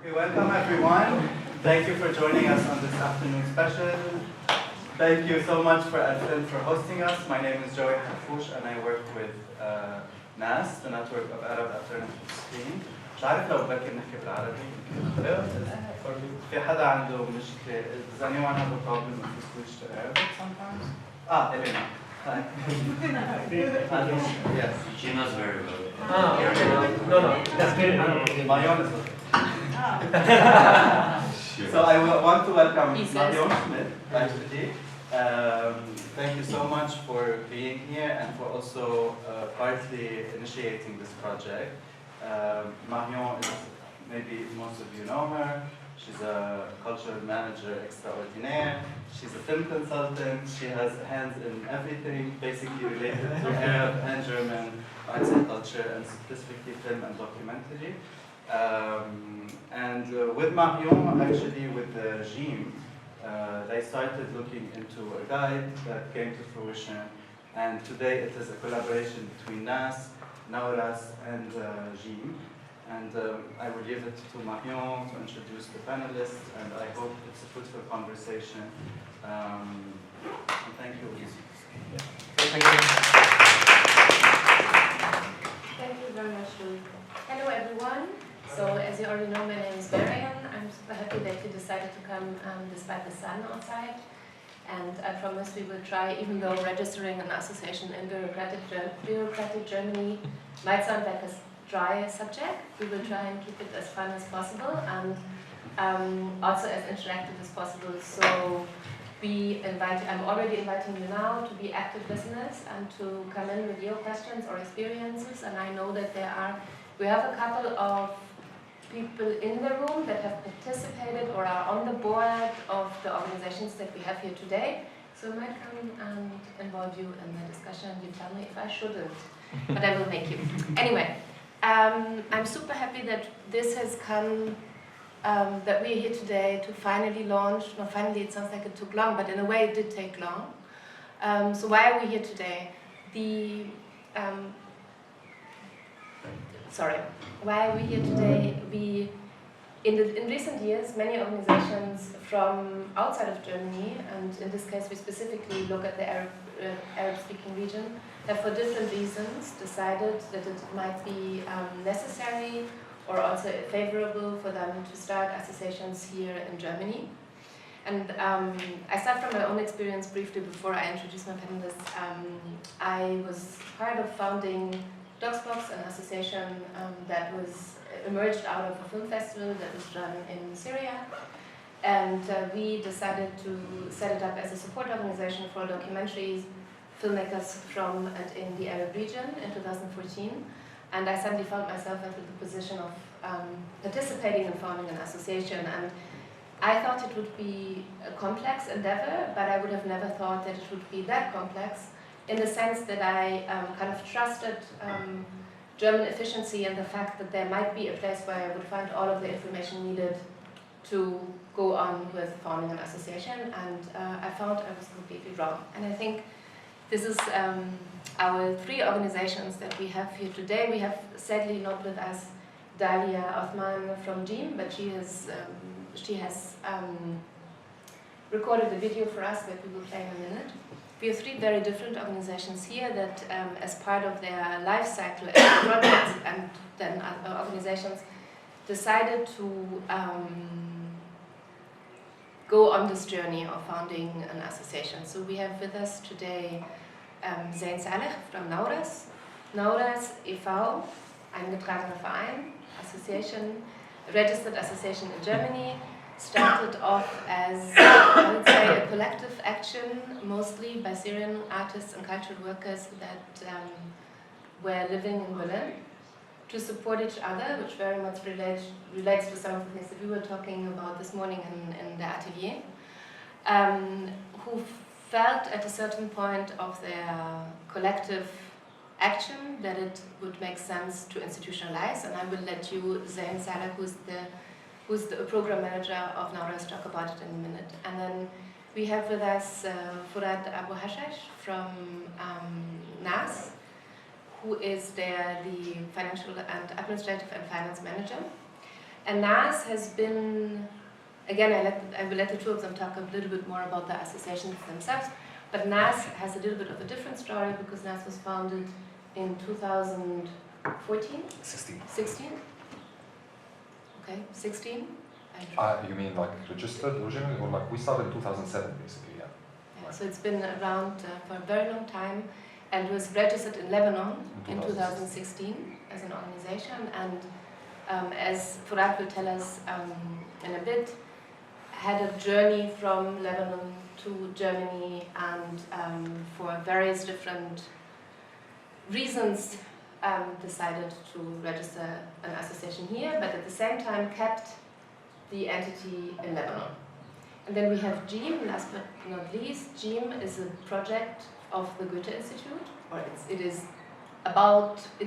Okay, welcome everyone. Thank you for joining us on this afternoon special. Thank you so much for AlFilm for hosting us. My name is Joey Harfouch and I work with NAAS, the Network of Arab Alternative Screen. مش عارف لو بكر نحكي بالعربي. في حدا عنده مشكلة. Does anyone have a problem if we switch to Arabic sometimes? Elena. Hi. Yes. She knows very well. No. That's good. My own is okay. So I want to welcome Marion Schmidt, actually. Thank you so much for being here and for also partly initiating this project. Marion is, maybe most of you know her. She's a cultural manager extraordinaire. She's a film consultant. She has hands in everything basically related to Arab and German arts and culture, and specifically film and documentary. With Marion, actually with Jeem, they started looking into a guide that came to fruition, and today it is a collaboration between NAAS, NAAS, and Jeem. And I will leave it to Marion to introduce the panelists, and I hope it's a fruitful conversation. And thank you. Thank you. Thank you very much, Louis. Hello, everyone. So, as you already know, my name is Marion. I'm super happy that you decided to come despite the sun outside. And I promise we will try, even though registering an association in bureaucratic Germany might sound like a dry subject, we will try and keep it as fun as possible and also as interactive as possible. So I'm already inviting you now to be active listeners and to come in with your questions or experiences. And I know that we have a couple of people in the room that have participated or are on the board of the organizations that we have here today. So I might come and involve you in the discussion. You tell me if I shouldn't, but I will make you. Anyway, I'm super happy that this has come, that we're here today to finally launch. No, finally it sounds like it took long, but in a way it did take long. So why are we here today? Why are we here today? In recent years, many organizations from outside of Germany, and in this case we specifically look at the Arab-speaking region, have for different reasons decided that it might be necessary or also favorable for them to start associations here in Germany. And I start from my own experience briefly before I introduce my panelists. I was part of founding Docsbox, an association that was emerged out of a film festival that was run in Syria. And we decided to set it up as a support organization for documentaries, filmmakers from and in the Arab region in 2014. And I suddenly found myself into the position of participating in founding an association. And I thought it would be a complex endeavor, but I would have never thought that it would be that complex, in the sense that I kind of trusted German efficiency and the fact that there might be a place where I would find all of the information needed to go on with founding an association, and I found I was completely wrong. And I think this is our three organizations that we have here today. We have sadly not with us Dalia Othman from Jeem, but she has recorded a video for us that we will play in a minute. We have three very different organizations here that, as part of their life cycle as projects and then other organizations, decided to go on this journey of founding an association. So we have with us today Jeem Saleh from Nawras, Nawras e.V., eingetragener Verein, association, registered association in Germany. Started off as, I would say, a collective action, mostly by Syrian artists and cultural workers that were living in Berlin, to support each other, which very much relates to some of the things that we were talking about this morning in the atelier, who felt at a certain point of their collective action that it would make sense to institutionalize. And I will let you, Jeem Saleh, who's the program manager of Nawras, talk about it in a minute. And then we have with us Furad Abu Hashash from NAAS, who is the financial and administrative and finance manager. And NAAS has been, again, I will let the two of them talk a little bit more about the associations themselves, but NAAS has a little bit of a different story because NAAS was founded in 2014? 16? Okay, 16? You mean like registered originally, or like we started in 2007 basically, yeah. Yeah, so it's been around for a very long time and was registered in Lebanon in 2016 as an organization, and as Furat will tell us in a bit, had a journey from Lebanon to Germany and for various different reasons decided to register an association here, but at the same time kept the entity in Lebanon. And then we have Jeem, last but not least. Jeem is a project of the Goethe Institute, or it's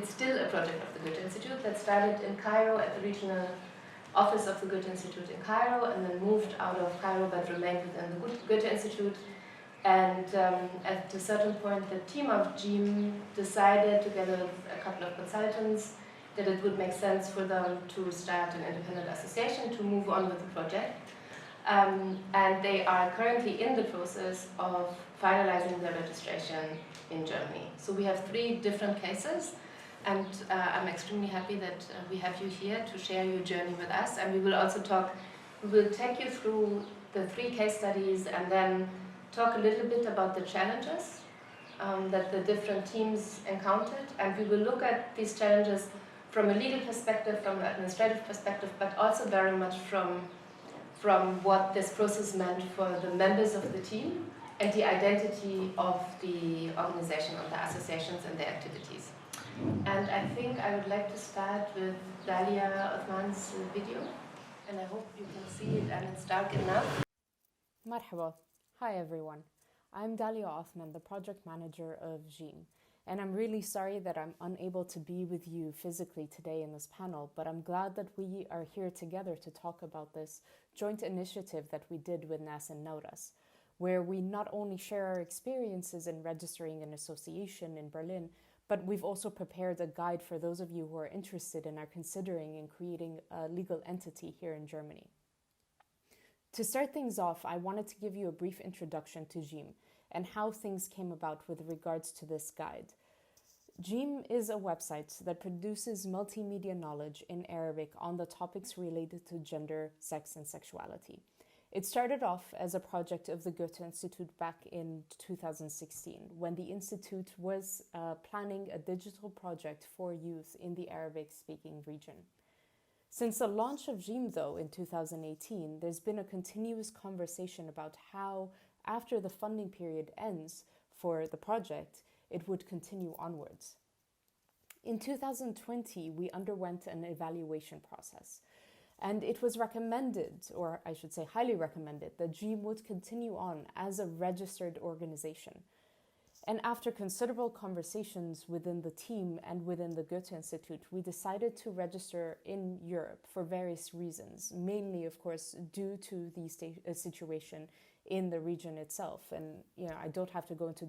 still a project of the Goethe Institute that started in Cairo at the regional office of the Goethe Institute in Cairo, and then moved out of Cairo but remained within the Goethe Institute. And at a certain point, the team of Jeem decided, together with a couple of consultants, that it would make sense for them to start an independent association to move on with the project. And they are currently in the process of finalizing their registration in Germany. So we have 3 different cases, and I'm extremely happy that we have you here to share your journey with us. And we will also we will take you through the 3 case studies and then talk a little bit about the challenges that the different teams encountered. And we will look at these challenges from a legal perspective, from an administrative perspective, but also very much from what this process meant for the members of the team and the identity of the organization, of the associations and their activities. And I think I would like to start with Dalia Othman's video, and I hope you can see it and it's dark enough. Marhaba. Hi everyone. I'm Dalia Othman, the project manager of Jeem. And I'm really sorry that I'm unable to be with you physically today in this panel, but I'm glad that we are here together to talk about this joint initiative that we did with NAAS and NAAS, where we not only share our experiences in registering an association in Berlin, but we've also prepared a guide for those of you who are interested and are considering in creating a legal entity here in Germany. To start things off, I wanted to give you a brief introduction to Jeem and how things came about with regards to this guide. Jeem is a website that produces multimedia knowledge in Arabic on the topics related to gender, sex, and sexuality. It started off as a project of the Goethe Institute back in 2016, when the Institute was planning a digital project for youth in the Arabic-speaking region. Since the launch of Jeem, though, in 2018, there's been a continuous conversation about how, after the funding period ends for the project, it would continue onwards. In 2020, we underwent an evaluation process, and it was recommended, or I should say highly recommended, that Jeem would continue on as a registered organization. And after considerable conversations within the team and within the Goethe Institute, we decided to register in Europe for various reasons, mainly, of course, due to the situation in the region itself. And I don't have to go into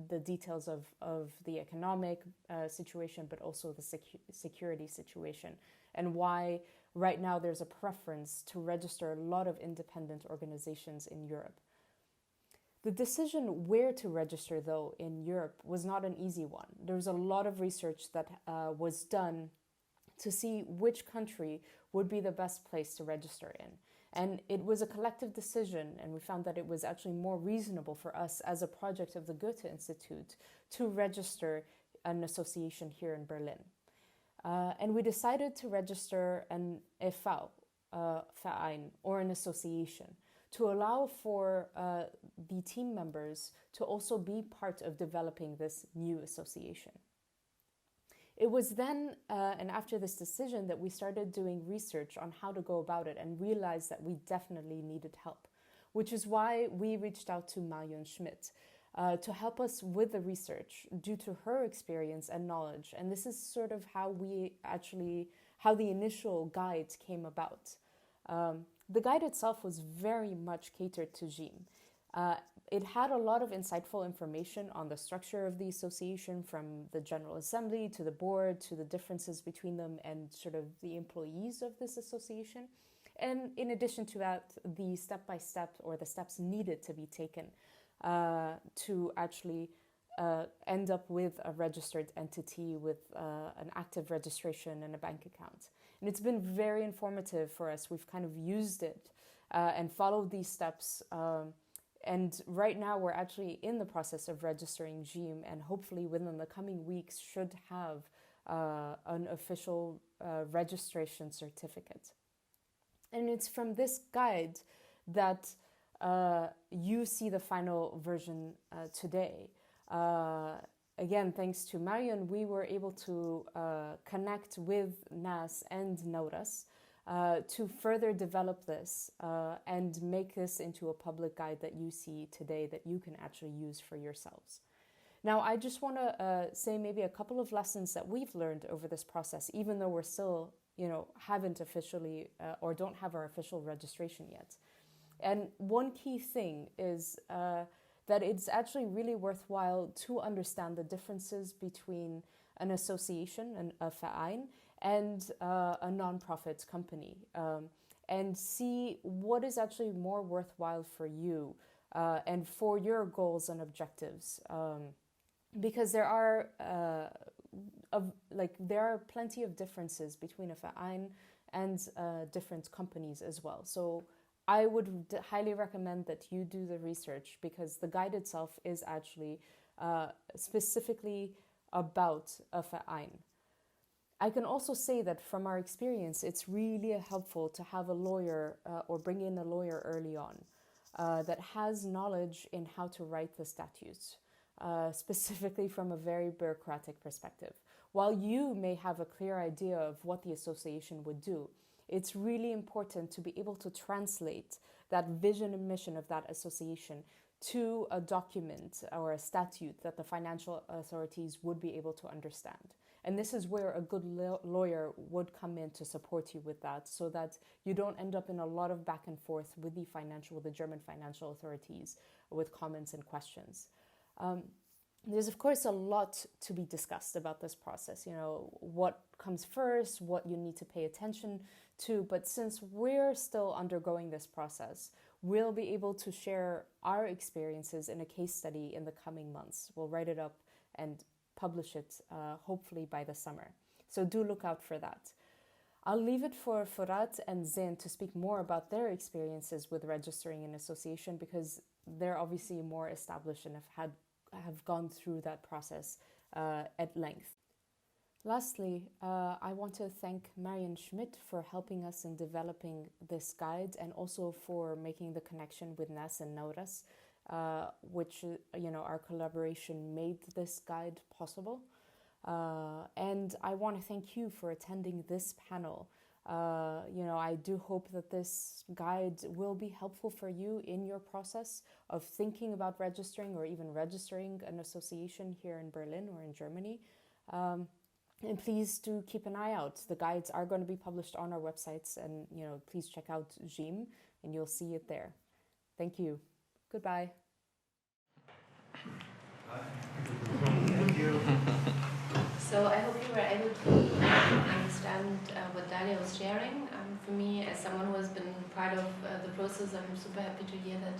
the details of the economic situation, but also the security situation, and why right now there's a preference to register a lot of independent organizations in Europe. The decision where to register, though, in Europe was not an easy one. There was a lot of research that was done to see which country would be the best place to register in. And it was a collective decision, and we found that it was actually more reasonable for us as a project of the Goethe Institute to register an association here in Berlin. And we decided to register an e.V., Verein, or an association, to allow for the team members to also be part of developing this new association. It was then, and after this decision, that we started doing research on how to go about it and realized that we definitely needed help, which is why we reached out to Marion Schmidt to help us with the research due to her experience and knowledge. And this is sort of how the initial guide came about. The guide itself was very much catered to Jeem. It had a lot of insightful information on the structure of the association, from the General Assembly to the board to the differences between them and sort of the employees of this association. And in addition to that, the step-by-step or the steps needed to be taken to actually end up with a registered entity with an active registration and a bank account. And it's been very informative for us. We've kind of used it and followed these steps. And right now we're actually in the process of registering Jeem, and hopefully within the coming weeks should have an official registration certificate. And it's from this guide that you see the final version today. Again, thanks to Marion, we were able to connect with NAAS and Nawras to further develop this and make this into a public guide that you see today that you can actually use for yourselves. Now, I just want to say maybe a couple of lessons that we've learned over this process, even though we're still, haven't officially or don't have our official registration yet. And one key thing is that it's actually really worthwhile to understand the differences between an association, a verein, and a non-profit company, and see what is actually more worthwhile for you and for your goals and objectives. Because there are plenty of differences between a verein and different companies as well. So I would highly recommend that you do the research, because the guide itself is actually specifically about a verein. I can also say that from our experience, it's really helpful to have a lawyer or bring in a lawyer early on that has knowledge in how to write the statutes, specifically from a very bureaucratic perspective. While you may have a clear idea of what the association would do, it's really important to be able to translate that vision and mission of that association to a document or a statute that the financial authorities would be able to understand. And this is where a good lawyer would come in to support you with that, so that you don't end up in a lot of back and forth with the German financial authorities with comments and questions. There's of course a lot to be discussed about this process, what comes first, what you need to pay attention to, but since we're still undergoing this process, we'll be able to share our experiences in a case study in the coming months. We'll write it up and publish it hopefully by the summer. So do look out for that. I'll leave it for Furat and Zain to speak more about their experiences with registering an association, because they're obviously more established and have gone through that process at length. Lastly, I want to thank Marion Schmidt for helping us in developing this guide, and also for making the connection with NAAS and Nawras, which, our collaboration made this guide possible. And I want to thank you for attending this panel. I do hope that this guide will be helpful for you in your process of thinking about registering or even registering an association here in Berlin or in Germany. And please do keep an eye out. The guides are going to be published on our websites, and please check out Jeem and you'll see it there. Thank you. Goodbye. Thank you. So I hope you were able to understand what Dalia was sharing. For me, as someone who has been part of the process, I'm super happy to hear that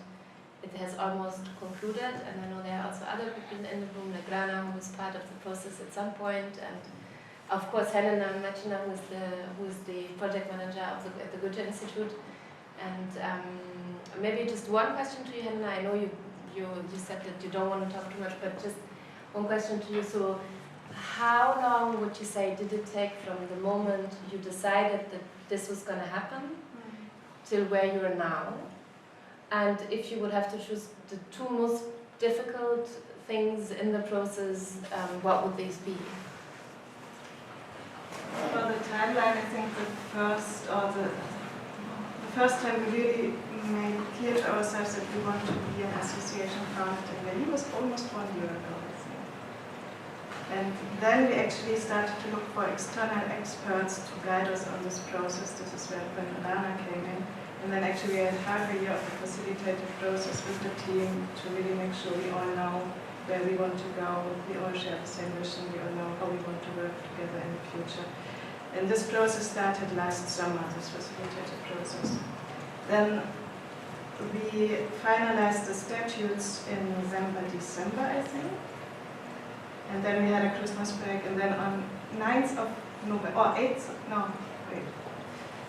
it has almost concluded. And I know there are also other people in the room, like Rana, who was part of the process at some point, and of course Helena Machina, who is the project manager at the Goethe Institute. And maybe just one question to you, Helena. I know you said that you don't want to talk too much, but just one question to you. So how long would you say did it take from the moment you decided that this was going to happen till where you are now? And if you would have to choose the two most difficult things in the process, what would these be? For the timeline, I think the first time we really made clear to ourselves that we want to be an association founded in Berlin was almost 1 year ago, I think. And then we actually started to look for external experts to guide us on this process. This is when Alana came in. And then actually we had half a year of the facilitated process with the team to really make sure we all know where we want to go, we all share the same mission, we all know how we want to work together in the future. And this process started last summer, this facilitated process. Then we finalized the statutes in November, December, I think. And then we had a Christmas break, and then on 9th of November, or 8th, no, wait,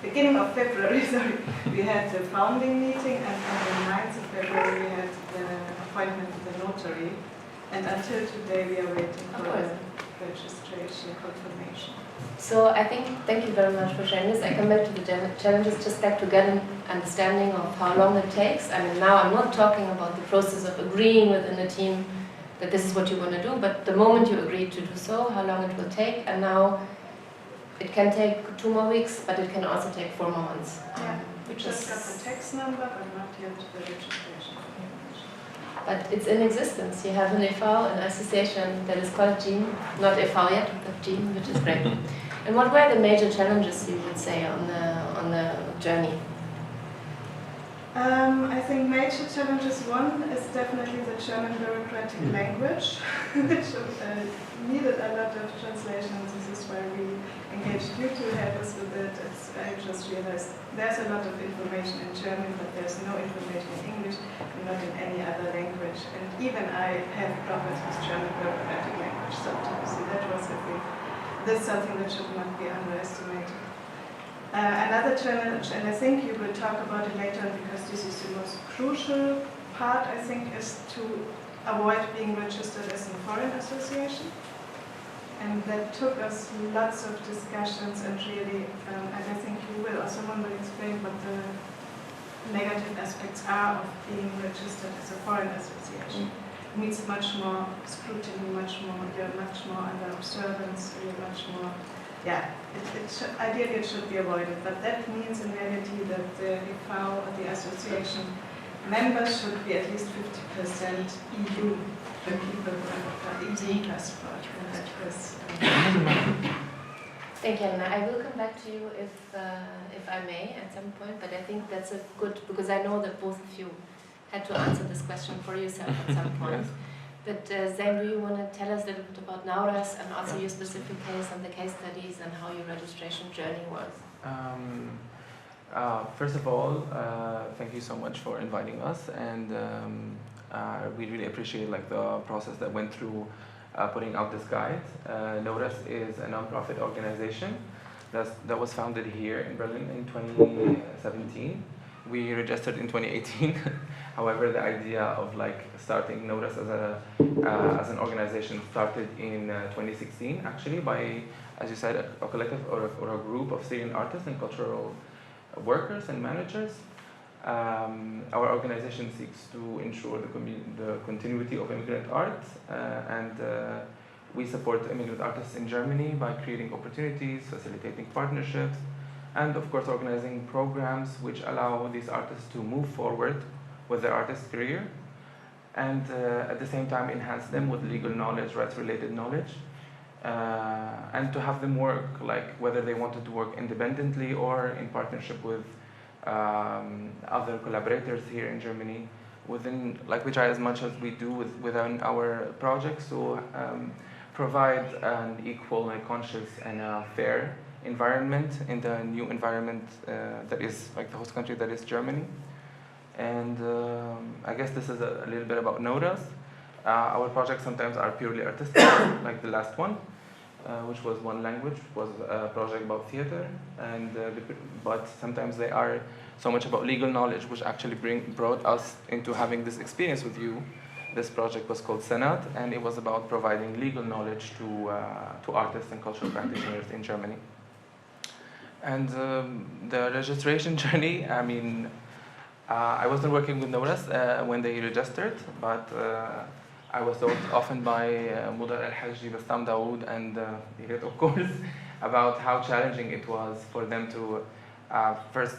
beginning of February, sorry, we had the founding meeting, and on the 9th of February we had the appointment with the notary. And until today we are waiting for the registration confirmation. So I think, thank you very much for sharing this. I come back to the challenges, just like to get an understanding of how long it takes. I mean, now I'm not talking about the process of agreeing within a team that this is what you want to do, but the moment you agree to do so, how long it will take. And now it can take 2 more weeks, but it can also take 4 more months. Yeah, we which just is, got the tax number, but not yet the registration. but it's in existence. You have an EV, an association that is called Jeem, not EV yet, but Jeem, which is great. And what were the major challenges you would say on the journey? I think major challenges, one is definitely the German bureaucratic language, which needed a lot of translations. This is why we engaged you to help us with it. I just realized there's a lot of information in German, but there's no information in English and not in any other language. And even I have problems with German bureaucratic language sometimes. So that was a big, this is something that should not be underestimated. Another challenge, and I think you will talk about it later because this is the most crucial part, I think, is to avoid being registered as a foreign association. And that took us lots of discussions and really, and I think you will also want to explain what the negative aspects are of being registered as a foreign association. It means much more scrutiny, you're much more under observance, you're much more, yeah, ideally it should be avoided, but that means in reality that the EV or the association members should be at least 50% EU, the people who have the EU passport. Thank you, Anna. I will come back to you if I may at some point, but I think that's a good, because I know that both of you had to answer this question for yourself at some point. Yes. But Zain, do you want to tell us a little bit about NAAS and also your specific case and the case studies and how your registration journey was? First of all, thank you so much for inviting us, and we really appreciate the process that went through putting out this guide. NORS is a non-profit organization that was founded here in Berlin in 2017. We registered in 2018. However, the idea of starting NORS as an organization started in 2016, actually, by, as you said, a collective or a group of Syrian artists and cultural workers and managers. Our organization seeks to ensure the continuity of immigrant art, and we support immigrant artists in Germany by creating opportunities, facilitating partnerships, and of course organizing programs which allow these artists to move forward with their artist career, and at the same time enhance them with legal knowledge, rights-related knowledge, and to have them work, whether they wanted to work independently or in partnership with other collaborators here in Germany. We try as much as we do within our projects to provide an equal, conscious, and fair environment in the new environment that is the host country that is Germany. And I guess this is a little bit about NORS. Our projects sometimes are purely artistic, like the last one, which was one language, was a project about theater, and but sometimes they are so much about legal knowledge, which actually brought us into having this experience with you. This project was called Senat, and it was about providing legal knowledge to artists and cultural practitioners in Germany. And the registration journey, I mean, I wasn't working with NORS when they registered, but I was told often by Mudar al-Hajji, Bassam Dawood, and Hirat, of course, about how challenging it was for them to first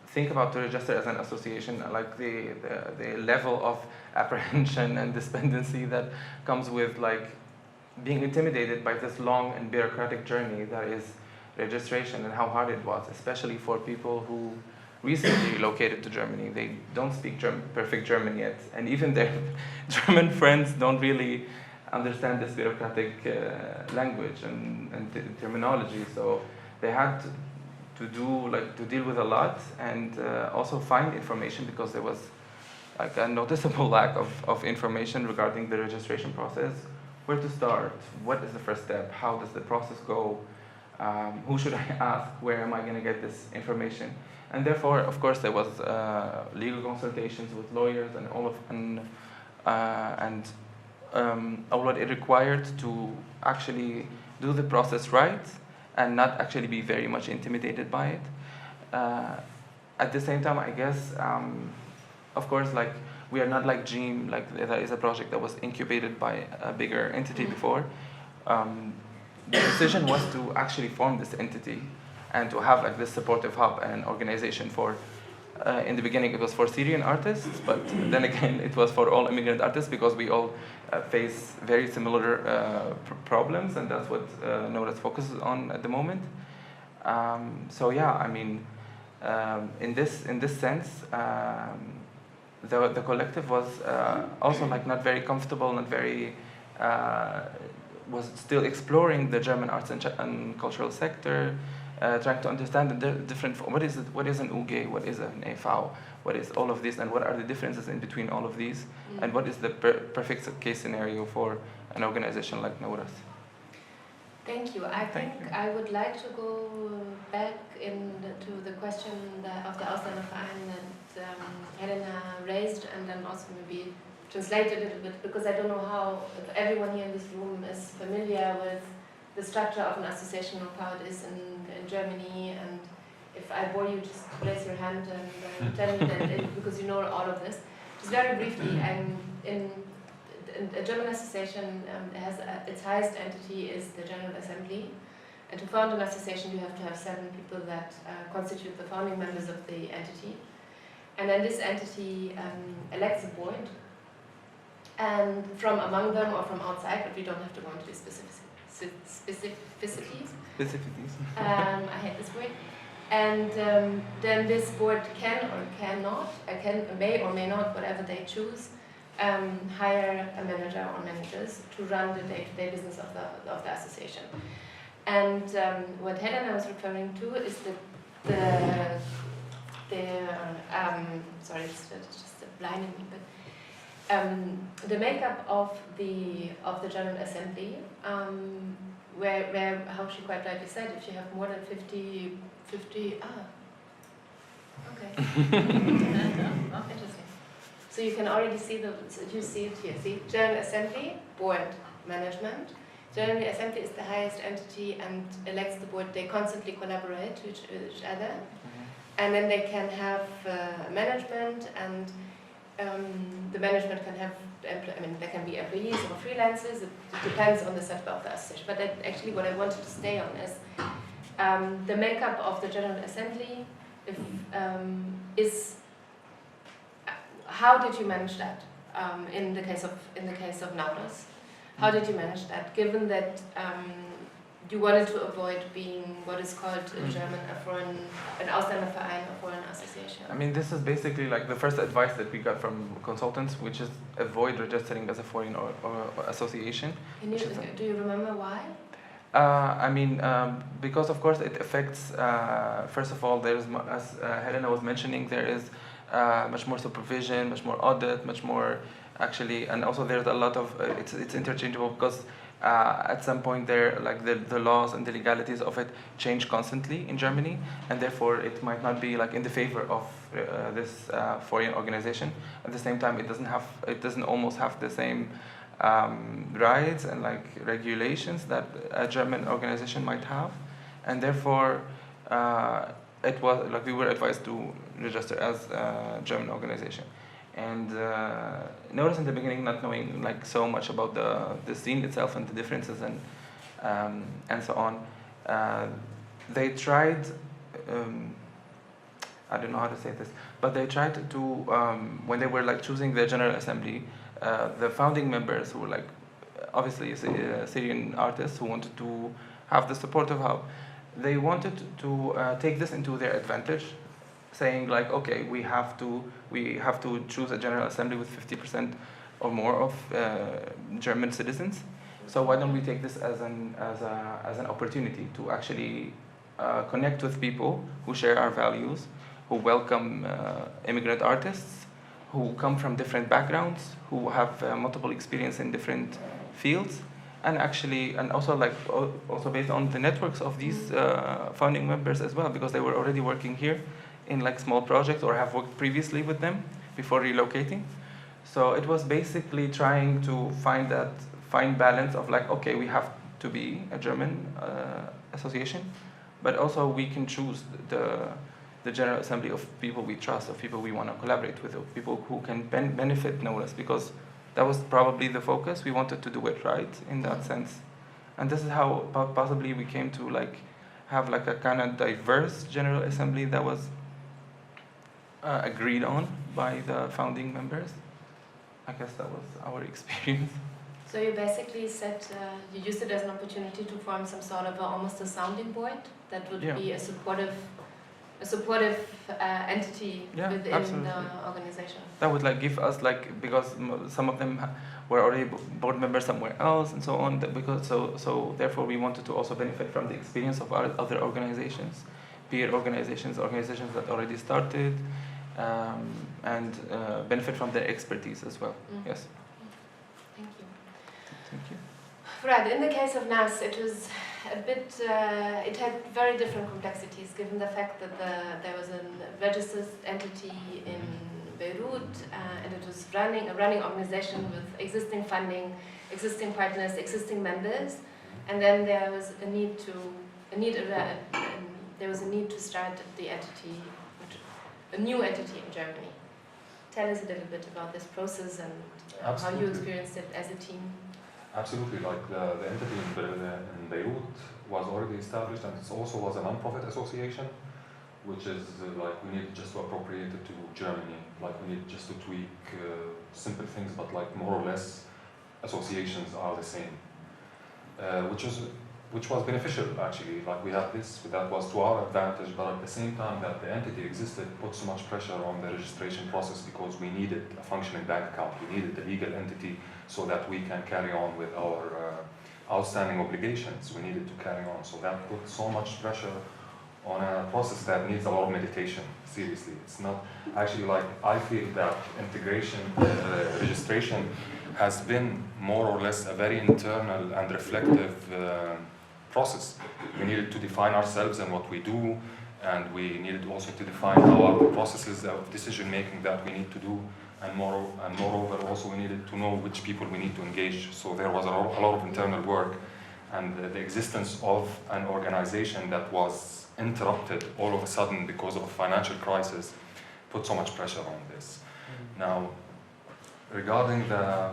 think about to register as an association, the level of apprehension and despondency that comes with being intimidated by this long and bureaucratic journey that is registration, and how hard it was, especially for people who recently relocated to Germany. They don't speak perfect German yet, and even their German friends don't really understand this bureaucratic language and terminology. So they had to deal with a lot and also find information, because there was like a noticeable lack of information regarding the registration process. Where to start? What is the first step? How does the process go? Who should I ask? Where am I going to get this information? And therefore, of course, there was legal consultations with lawyers and all what it required to actually do the process right and not actually be very much intimidated by it. At the same time, I guess, of course, like we are not like Jeem, like that is a project that was incubated by a bigger entity before. The decision was to actually form this entity and to have like this supportive hub and organization for, in the beginning it was for Syrian artists, but then again it was for all immigrant artists, because we all face very similar problems, and that's what NORS focuses on at the moment. So yeah, I mean, in this sense, the collective was also like not very comfortable, not very was still exploring the German arts and cultural sector, trying to understand the different, what is an UG, what is an EV, what is all of this, and what are the differences in between all of these, and what is the perfect case scenario for an organization like NORS. Thank you. I think I would like to go back into the question of the Ausländerverein that Helena raised, and then also maybe translate a little bit, because I don't know how if everyone here in this room is familiar with the structure of an association or how it is in Germany, and if I bore you, just raise your hand and tell me that because you know all of this. Just very briefly, in a German association has its highest entity is the General Assembly, and to found an association you have to have 7 people that constitute the founding members of the entity, and then this entity elects a board, and from among them or from outside, but we don't have to go into the specificities. I hate this word. And then this board can or cannot, may or may not, whatever they choose, hire a manager or managers to run the day-to-day business of the association. And what Helena was referring to is sorry, it's just blinding me, but the makeup of the General Assembly, where how she quite rightly said, if you have more than 50 okay. Interesting. So you can already see you see it here. See, General Assembly, board, management. General Assembly is the highest entity and elects the board. They constantly collaborate with each other, and then they can have management, and the management can have, there can be employees or freelancers. It depends on the setup of the association. But actually, what I wanted to stay on is the makeup of the General Assembly. Is how did you manage that in the case of NAAS? How did you manage that, given that you wanted to avoid being what is called in German an Ausländerverein, a foreign association? I mean, this is basically like the first advice that we got from consultants, which is avoid registering as a foreign or association. Do you remember why? Because of course it affects, first of all, there's, as Helena was mentioning, there is much more supervision, much more audit, much more actually, and also there's a lot of, it's interchangeable, because at some point there, like the laws and the legalities of it change constantly in Germany, and therefore it might not be like in the favor of this foreign organization. At the same time, it doesn't almost have the same rights and like regulations that a German organization might have, and therefore it was like we were advised to register as a German organization. And notice in the beginning, not knowing like so much about the scene itself and the differences and so on, they tried. I don't know how to say this, but they tried to when they were like choosing the General Assembly, the founding members who were like obviously Syrian artists who wanted to have the supportive hub, they wanted to take this into their advantage, saying like, okay, we have to choose a General Assembly with 50% or more of German citizens. So why don't we take this as an opportunity to actually connect with people who share our values, who welcome immigrant artists, who come from different backgrounds, who have multiple experience in different fields, and also based on the networks of these founding members as well, because they were already working here in like small projects or have worked previously with them before relocating. So it was basically trying to find that fine balance of like, okay, we have to be a German association, but also we can choose the General Assembly of people we trust, of people we want to collaborate with, of people who can benefit NAAS, because that was probably the focus. We wanted to do it right in that sense. And this is how possibly we came to like have like a kind of diverse General Assembly that was agreed on by the founding members. I guess that was our experience. So you basically said you used it as an opportunity to form some sort of almost a sounding board that would be a supportive entity within absolutely. the organization. That would like give us like, because some of them were already board members somewhere else and so on. So therefore we wanted to also benefit from the experience of our other organizations, peer organizations that already started, and benefit from their expertise as well. Yes. Thank you. Thank you. Right, in the case of NAAS, it was a bit, it had very different complexities given the fact that there was a registered entity in Beirut, and it was a running organization with existing funding, existing partners, existing members, and then there was a need to start the entity, a new entity in Germany. Tell us a little bit about this process and how you experienced it as a team. Absolutely, like the entity in Beirut was already established, and it also was a non-profit association, which is like we need just to appropriate it to Germany, like we need just to tweak simple things, but like more or less associations are the same, which was beneficial actually. Like we had this, that was to our advantage, but at the same time that the entity existed put so much pressure on the registration process, because we needed a functioning bank account, we needed a legal entity so that we can carry on with our outstanding obligations. We needed to carry on, so that put so much pressure on a process that needs a lot of meditation. Seriously, it's not actually like, I feel that integration, registration has been more or less a very internal and reflective process. We needed to define ourselves and what we do, and we needed also to define our processes of decision making that we need to do, and moreover also we needed to know which people we need to engage. So there was a lot of internal work, and the existence of an organization that was interrupted all of a sudden because of a financial crisis put so much pressure on this. Now, regarding the...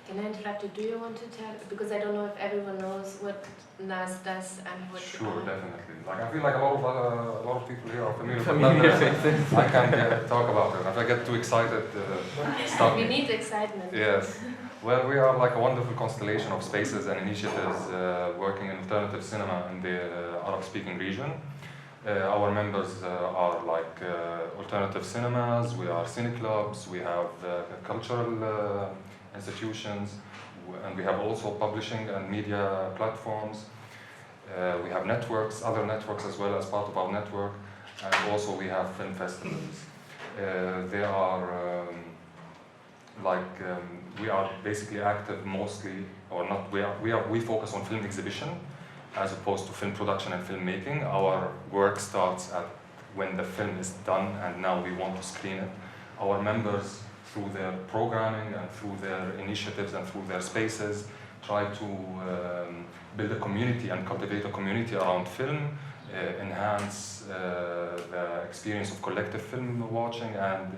Can I interrupt you? Do you want to tell? Because I don't know if everyone knows what NAAS does and what... Sure, definitely. Like I feel like a lot of people here are familiar with that. I can't talk about it. If I get too excited, stop me. We need excitement. Yes. Well, we are like a wonderful constellation of spaces and initiatives working in alternative cinema in the Arab-speaking region. Our members are like alternative cinemas, we are cine clubs, we have cultural institutions, and we have also publishing and media platforms. We have networks, other networks as well as part of our network, and also we have film festivals. They are we are basically active mostly, or not, we focus on film exhibition as opposed to film production and filmmaking. Our work starts at when the film is done and now we want to screen it. Our members, through their programming and through their initiatives and through their spaces, try to build a community and cultivate a community around film, enhance the experience of collective film watching, and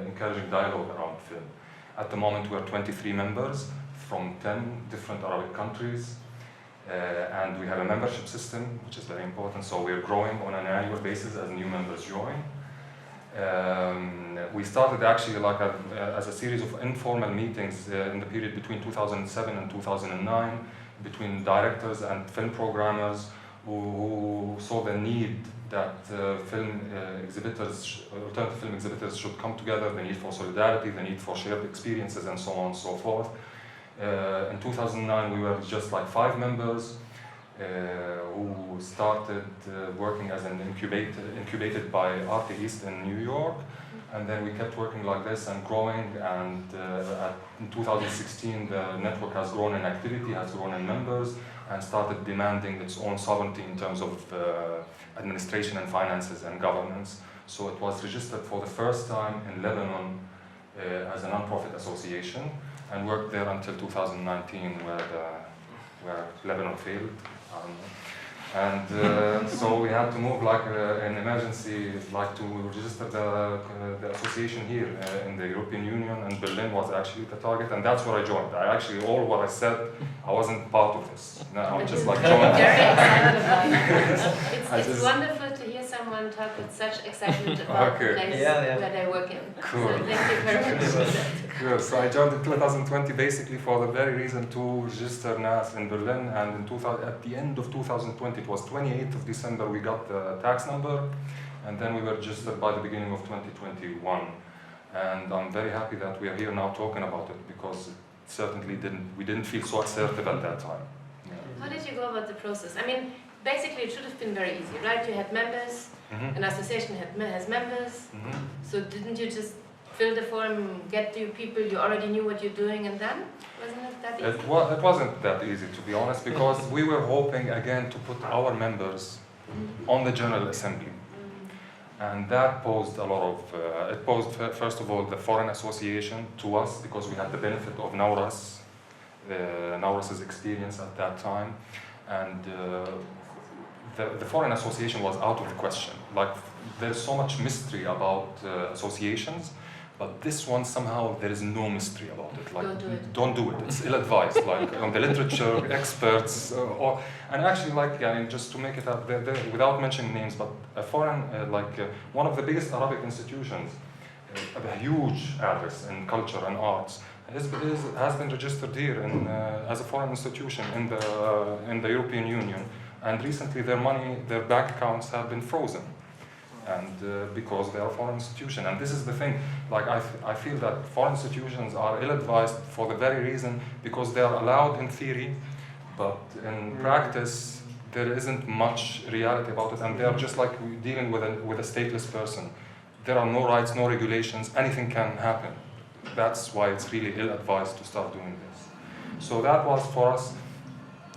encouraging dialogue around film. At the moment, we are 23 members from 10 different Arabic countries, and we have a membership system, which is very important. So we're growing on an annual basis as new members join. We started actually as a series of informal meetings in the period between 2007 and 2009 between directors and film programmers who saw the need that film exhibitors, alternative film exhibitors should come together, the need for solidarity, the need for shared experiences, and so on and so forth. In 2009, we were just like 5 members who started working as an incubated by Arte East in New York. And then we kept working like this and growing, and in 2016 the network has grown in activity, has grown in members, and started demanding its own sovereignty in terms of administration and finances and governance. So it was registered for the first time in Lebanon as a non-profit association, and worked there until 2019 where Lebanon failed. And so we had to move like an emergency, like to register the association here in the European Union, and Berlin was actually the target, and that's where I joined. I actually, all what I said, I wasn't part of this. No, I'm just like joined. Very excited about it. It's wonderful to hear someone talk with such excitement about the place that they work in. Cool. So thank you very much for that. Good. So I joined in 2020 basically for the very reason to register NAAS in Berlin, and at the end of 2020, it was 28th of December, we got the tax number, and then we were registered by the beginning of 2021. And I'm very happy that we are here now talking about it, because it certainly we didn't feel so assertive at that time. Yeah. How did you go about the process? I mean, basically it should have been very easy, right? You had members, an association has members, so didn't you just fill the form, get to people, you already knew what you're doing, and then? Wasn't it that easy? It wasn't that easy, to be honest, because we were hoping again to put our members on the General Assembly. And that posed a lot of, it posed first of all the Foreign Association to us, because we had the benefit of Nawras, Nawras's experience at that time. And the Foreign Association was out of the question. Like, there's so much mystery about associations, but this one, somehow, there is no mystery about it. Like, don't do it. It's ill-advised. Like, on the literature, experts, and actually, like, just to make it up, without mentioning names, but a foreign, one of the biggest Arabic institutions, a huge address in culture and arts, has been registered here as a foreign institution in the European Union, and recently their bank accounts have been frozen. And because they are a foreign institution. And this is the thing, like I feel that foreign institutions are ill-advised for the very reason because they are allowed in theory, but in practice there isn't much reality about it, and they are just like dealing with a stateless person. There are no rights, no regulations, anything can happen. That's why it's really ill-advised to start doing this. So that was for us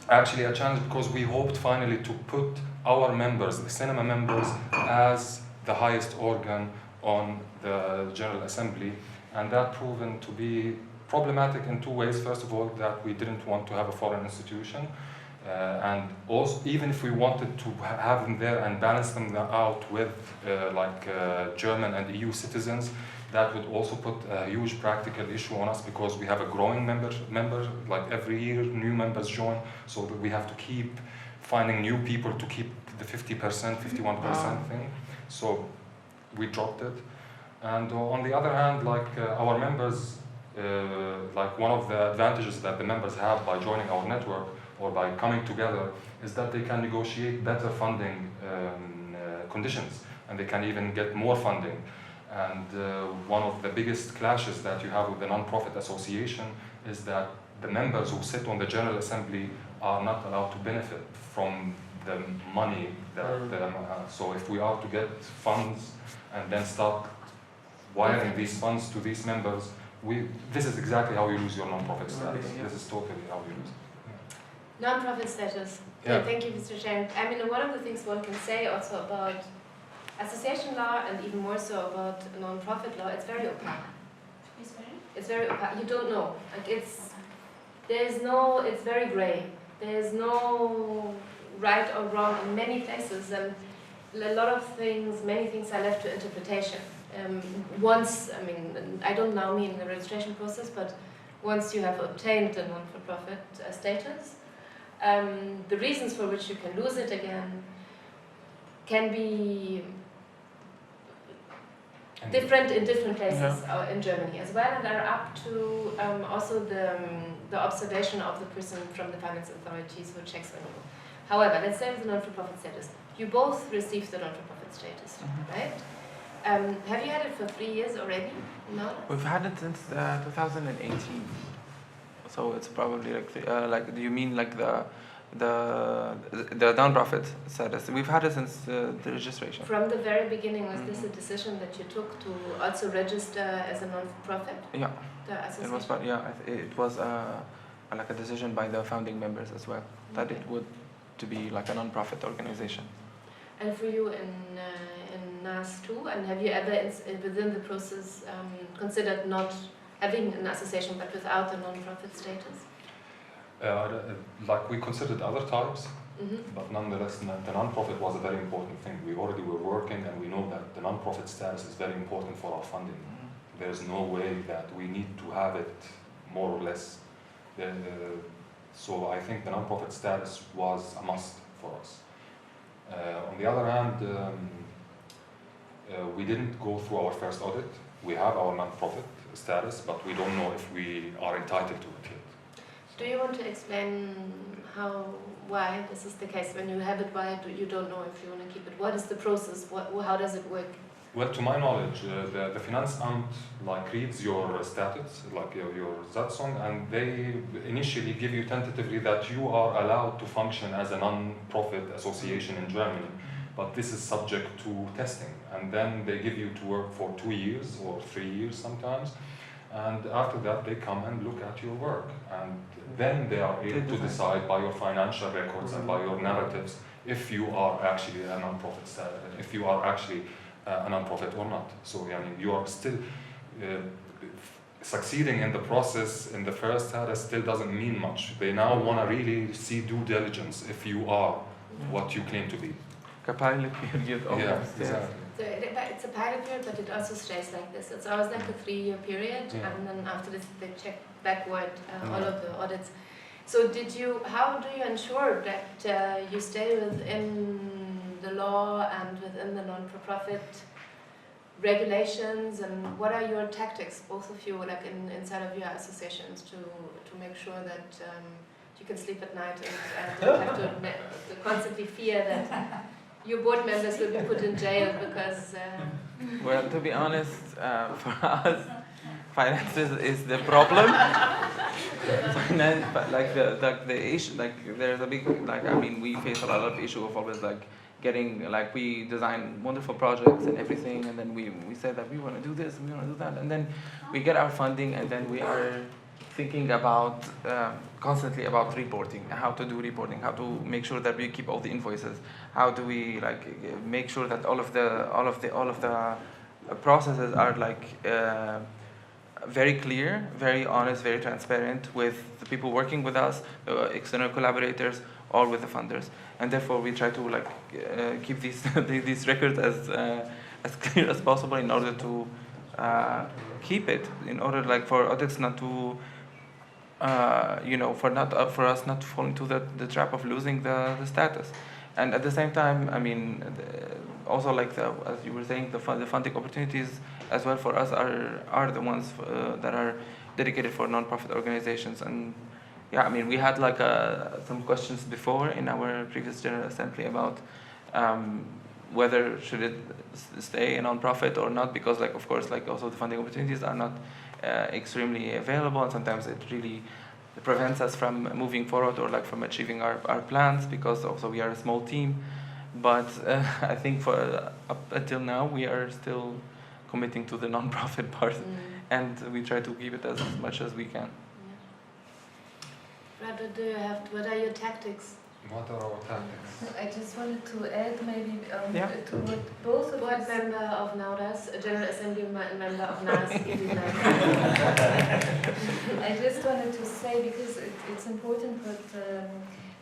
actually a challenge, because we hoped finally to put our members, the cinema members, as the highest organ on the General Assembly, and that proven to be problematic in 2 ways. First of all, that we didn't want to have a foreign institution, and also even if we wanted to have them there and balance them out with German and EU citizens, that would also put a huge practical issue on us, because we have a growing member, like every year new members join, so that we have to keep finding new people to keep the 50%, 51% thing. So we dropped it. And on the other hand, our members, one of the advantages that the members have by joining our network or by coming together is that they can negotiate better funding conditions, and they can even get more funding. And one of the biggest clashes that you have with the non-profit association is that the members who sit on the General Assembly are not allowed to benefit from the money that so if we are to get funds and then start wiring these funds to these members, this is exactly how you lose your non-profit status. This is totally how you lose it. Non-profit status. Yeah. Thank you, Mr. Sharon. I mean, one of the things one can say also about association law, and even more so about non-profit law, it's very opaque. It's very opaque. You don't know. Like it's very gray. There's no right or wrong in many places, and many things are left to interpretation. I don't now mean the registration process, but once you have obtained the non-for-profit status, the reasons for which you can lose it again can be different in different places in Germany as well, and are up to also the observation of the person from the finance authorities who checks on you. However, let's say with the non-for-profit status, You both received the non-for-profit status, right? Have you had it for 3 years already? No? We've had it since 2018. So it's probably like do you mean like the non-profit status? We've had it since the registration. From the very beginning, was this a decision that you took to also register as a non-profit? Yeah. The association? It was it was like a decision by the founding members as well that it would to be like a non-profit organization. And for you in NAAS too, and have you ever within the process considered not having an association but without a non-profit status? Like we considered other types, but nonetheless the non-profit was a very important thing. We already were working and we know that the non-profit status is very important for our funding. There's no way that we need to have it more or less. So I think the non-profit status was a must for us. On the other hand, we didn't go through our first audit. We have our non-profit status, but we don't know if we are entitled to it yet. Do you want to explain why this is the case? When you have it, why you don't know if you want to keep it? What is the process? How does it work? Well, to my knowledge, the Finanzamt like reads your status, like your Satzung, and they initially give you tentatively that you are allowed to function as a non-profit association in Germany, but this is subject to testing, and then they give you to work for 2 years or 3 years sometimes, and after that they come and look at your work, and then they are able to decide by your financial records and by your narratives if you are actually a non-profit if you are actually a non-profit or not. So you are still succeeding in the process in the first status still doesn't mean much. They now want to really see due diligence if you are what you claim to be. A pilot period almost. Yeah, exactly. So it's a pilot period, but it also stays like this. It's always like a 3-year period, and then after this they check backward all of the audits. So how do you ensure that you stay within the law and within the non-for-profit regulations, and what are your tactics, both of you, like inside of your associations, to make sure that you can sleep at night and don't have to constantly fear that your board members will be put in jail because... Well, to be honest, for us, finances is the problem. Finance, but like the issue, like there's a big, like I mean, we face a lot of issue of always like getting, like we design wonderful projects and everything, and then we say that we want to do this, we want to do that, and then we get our funding, and then we are thinking about constantly about reporting, how to do reporting, how to make sure that we keep all the invoices, how do we like make sure that all of the processes are like very clear, very honest, very transparent with the people working with us, external collaborators, or with the funders, and therefore we try to like keep these records as clear as possible in order to keep it, in order like for audits not to for us not to fall into the trap of losing the status. And at the same time, I mean, also like as you were saying, the funding opportunities as well for us are the ones that are dedicated for non-profit organizations. And yeah, I mean, we had like some questions before in our previous General Assembly about whether should it stay a non-profit or not, because like of course like also the funding opportunities are not extremely available, and sometimes it really prevents us from moving forward or like from achieving our plans, because also we are a small team. But I think for up until now we are still committing to the non-profit part, and we try to keep it as much as we can. What are your tactics? What are our tactics? I just wanted to add maybe to what both of Board us... member of NAAS, a General Assembly member of NAAS. I just wanted to say, because it's important what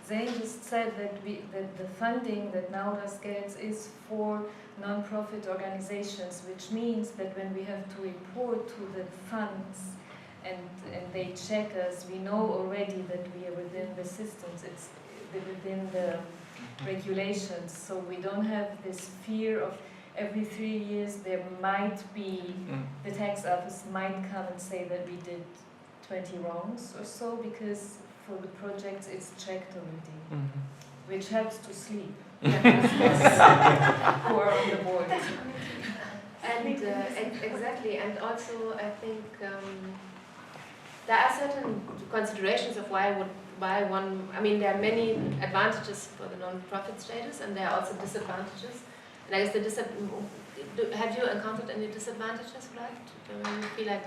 Zain just said, that the funding that NAAS gets is for non-profit organizations, which means that when we have to report to the funds and they check us, we know already that we are within the systems. It's within the regulations, so we don't have this fear of every 3 years there might be, the tax office might come and say that we did 20 wrongs or so, because for the projects it's checked already, which helps to sleep. who are on the board. And exactly, and also I think there are certain considerations of why one. I mean, there are many advantages for the non-profit status, and there are also disadvantages. And I guess have you encountered any disadvantages, right? Do you feel like?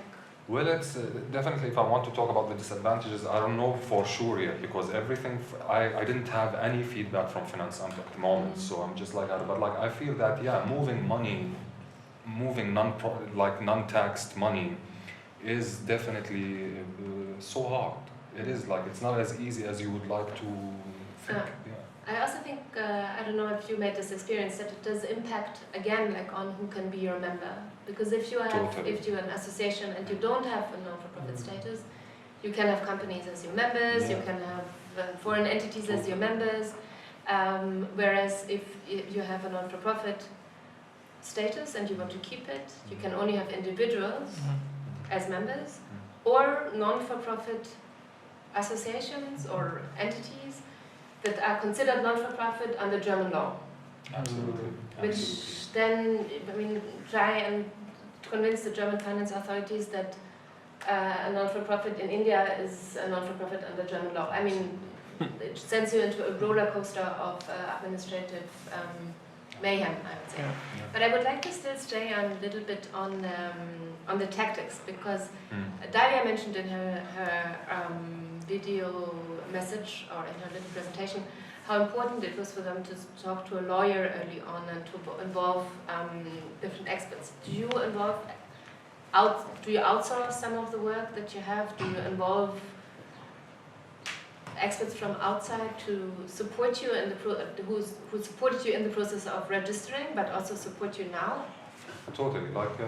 Well, it's definitely, if I want to talk about the disadvantages, I don't know for sure yet, because everything, I didn't have any feedback from Finanzamt at the moment, so I'm just like, but like I feel that, yeah, moving non-taxed money is definitely so hard. It is like, it's not as easy as you would like to think. I also think, I don't know if you made this experience, that it does impact, again, like on who can be your member. Because if you're an association and you don't have a non-for-profit status, you can have companies as your members, you can have foreign entities as your members, whereas if you have a non-for-profit status and you want to keep it, you can only have individuals as members, or non-for-profit associations or entities that are considered non-for-profit under German law. Absolutely. Which then, I mean, try and convince the German finance authorities that a non-for-profit in India is a non-for-profit under German law. I mean, it sends you into a roller coaster of administrative mayhem, I would say. Yeah. But I would like to still stay on a little bit on the tactics, because Dalia mentioned in her video message or in her little presentation how important it was for them to talk to a lawyer early on and to involve different experts. Do you outsource some of the work that you have? Do you involve experts from outside to support you in the who supported you in the process of registering, but also support you now? Totally. Like,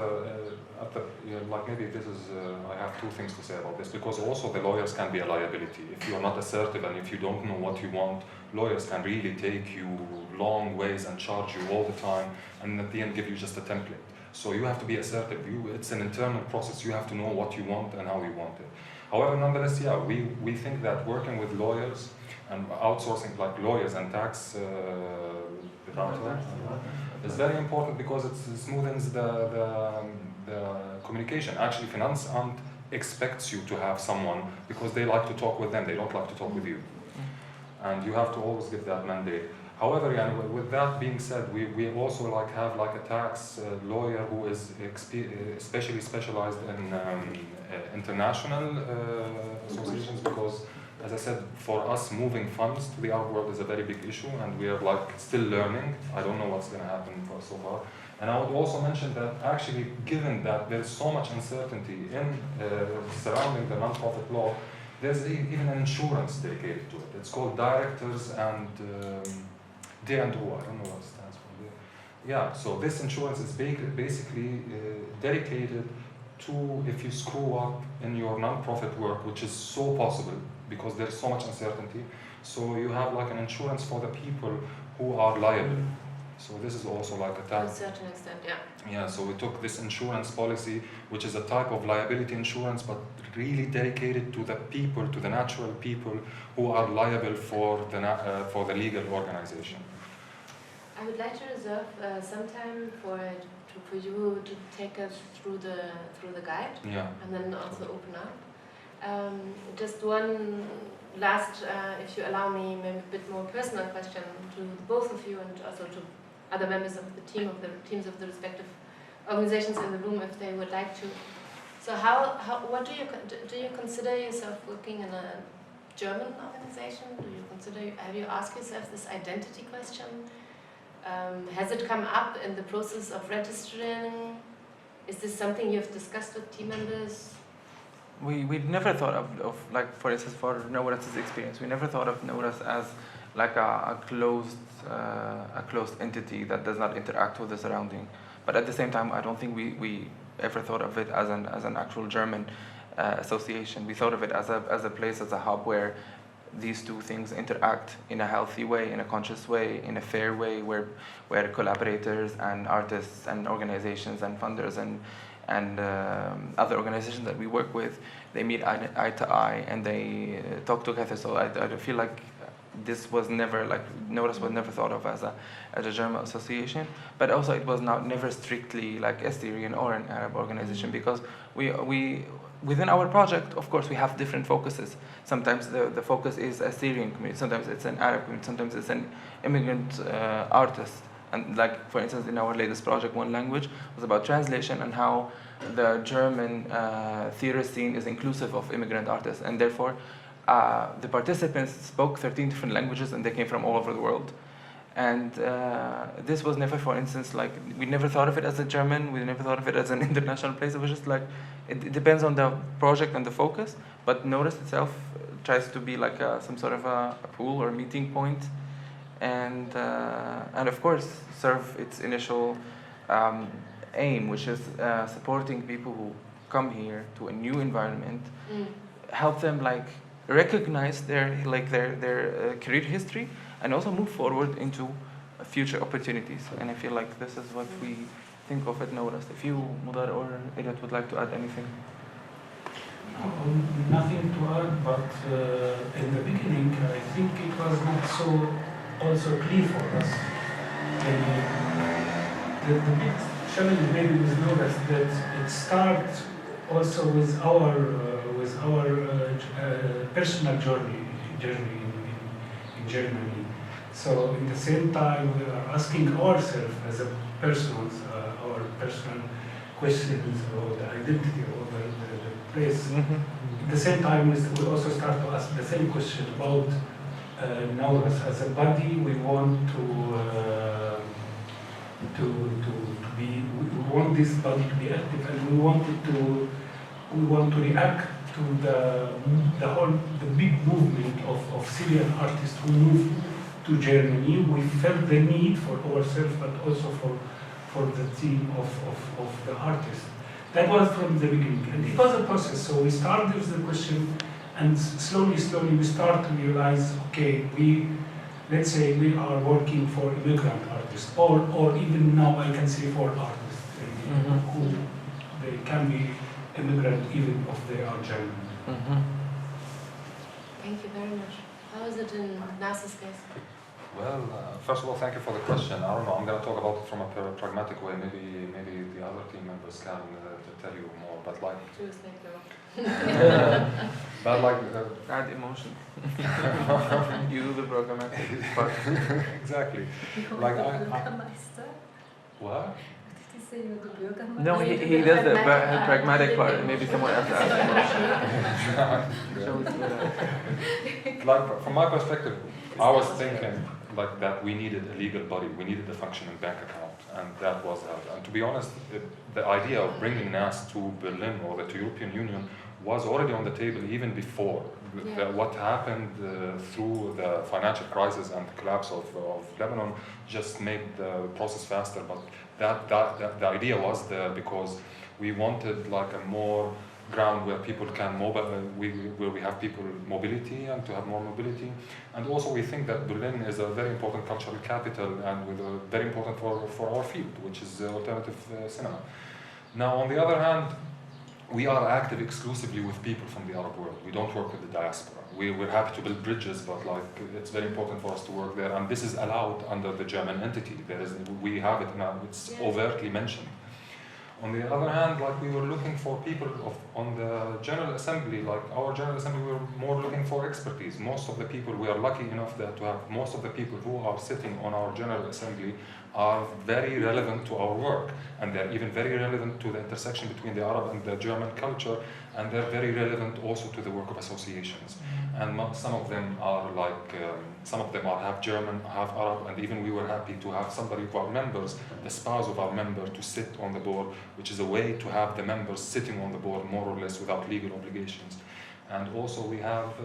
like maybe this is. I have two things to say about this, because also the lawyers can be a liability if you are not assertive and if you don't know what you want. Lawyers can really take you long ways and charge you all the time, and at the end give you just a template. So you have to be assertive. It's an internal process. You have to know what you want and how you want it. However, nonetheless, yeah, we think that working with lawyers and outsourcing like lawyers and tax is very important, because it smoothens the communication. Actually, Finanzamt expects you to have someone because they like to talk with them. They don't like to talk with you. And you have to always give that mandate. However, with that being said, we also have a tax lawyer who is especially specialized in international associations, because, as I said, for us moving funds to the Arab world is a very big issue, and we are still learning. I don't know what's going to happen for so far. And I would also mention that actually, given that there is so much uncertainty in surrounding the non-profit law, there's even an insurance dedicated to it. It's called Directors and D&O. I don't know what it stands for. Yeah, so this insurance is basically dedicated to if you screw up in your non-profit work, which is so possible because there's so much uncertainty. So you have an insurance for the people who are liable. So this is also a tax. To a certain extent, yeah. Yeah, so we took this insurance policy, which is a type of liability insurance, but really dedicated to the people, to the natural people who are liable for the legal organization. I would like to reserve some time for you to take us through the guide, and then also open up. Just one last, if you allow me, maybe a bit more personal question to both of you, and also to other members of the teams of the respective organizations in the room, if they would like to. So, what do you consider yourself working in a German organization? Have you asked yourself this identity question? Has it come up in the process of registering? Is this something you've discussed with team members? We never thought of for instance, for Nawras' experience, we never thought of Nawras as a closed entity that does not interact with the surrounding. But at the same time, I don't think we ever thought of it as an actual German association. We thought of it as a place, as a hub where these two things interact in a healthy way, in a conscious way, in a fair way, where collaborators and artists and organizations and funders and other organizations that we work with, they meet eye to eye and they talk together. So I feel like this was never like NORS was never thought of as a German association, but also it was never strictly like a Syrian or an Arab organization, because we within our project, of course, we have different focuses. Sometimes the focus is a Syrian community, sometimes it's an Arab community, sometimes it's an immigrant artist. And like, for instance, in our latest project, One Language, was about translation and how the German theater scene is inclusive of immigrant artists. And therefore, the participants spoke 13 different languages and they came from all over the world. And this was never, for instance, like, we never thought of it as a German, we never thought of it as an international place. It was just like, it depends on the project and the focus, but NORS itself tries to be like some sort of a pool or a meeting point, and of course serve its initial aim, which is supporting people who come here to a new environment, help them like recognize their career history, and also move forward into future opportunities. And I feel like this is what we think of at NORS. If you, Mudar or Elliot, would like to add anything? Nothing to add, but in the beginning, I think it was not so also clear for us. The big challenge maybe with NORS that it starts also with our personal journey in Germany. So in the same time, we are asking ourselves as a persons, our personal questions about the identity of the place. At the same time, we also start to ask the same question about NORS as a body. We want we want this body to be active, and we want to react to the big movement of Syrian artists who moved to Germany. We felt the need for ourselves, but also for the team of the artists. That was from the beginning, and it was a process. So we started with the question, and slowly we start to realize, okay, let's say we are working for immigrant artists, or even now I can say for artists who they can be immigrant even if they are German. Thank you very much. How is it in NAAS's case? Well, first of all, thank you for the question. I don't know, I'm going to talk about it from a pragmatic way. Maybe the other team members can tell you more, but like... Choose like but like... add emotion. You do the programmatic part. Exactly. Like what? No, he does the pragmatic part. Maybe someone else adds. Like, from my perspective, I was thinking like that we needed a legal body, we needed a functioning bank account, and that was that. And to be honest, the idea of bringing NAAS to Berlin or the European Union was already on the table even before. What happened through the financial crisis and the collapse of Lebanon just made the process faster. But the idea was there because we wanted like a more ground where people can where we have people mobility and to have more mobility. And also we think that Berlin is a very important cultural capital and very important for our field, which is alternative cinema. Now, on the other hand, we are active exclusively with people from the Arab world. We don't work with the diaspora. We're happy to build bridges, but like it's very important for us to work there, and this is allowed under the German entity. We have it now. It's overtly mentioned. On the other hand, like we were looking for people on the General Assembly, like our General Assembly, we were more looking for expertise. Most of the people, we are lucky enough to have most of the people who are sitting on our General Assembly are very relevant to our work, and they're even very relevant to the intersection between the Arab and the German culture, and they're very relevant also to the work of associations. And some of them are like, some of them are half German, half Arab, and even we were happy to have somebody of our members, the spouse of our member, to sit on the board, which is a way to have the members sitting on the board more or less without legal obligations. And also we have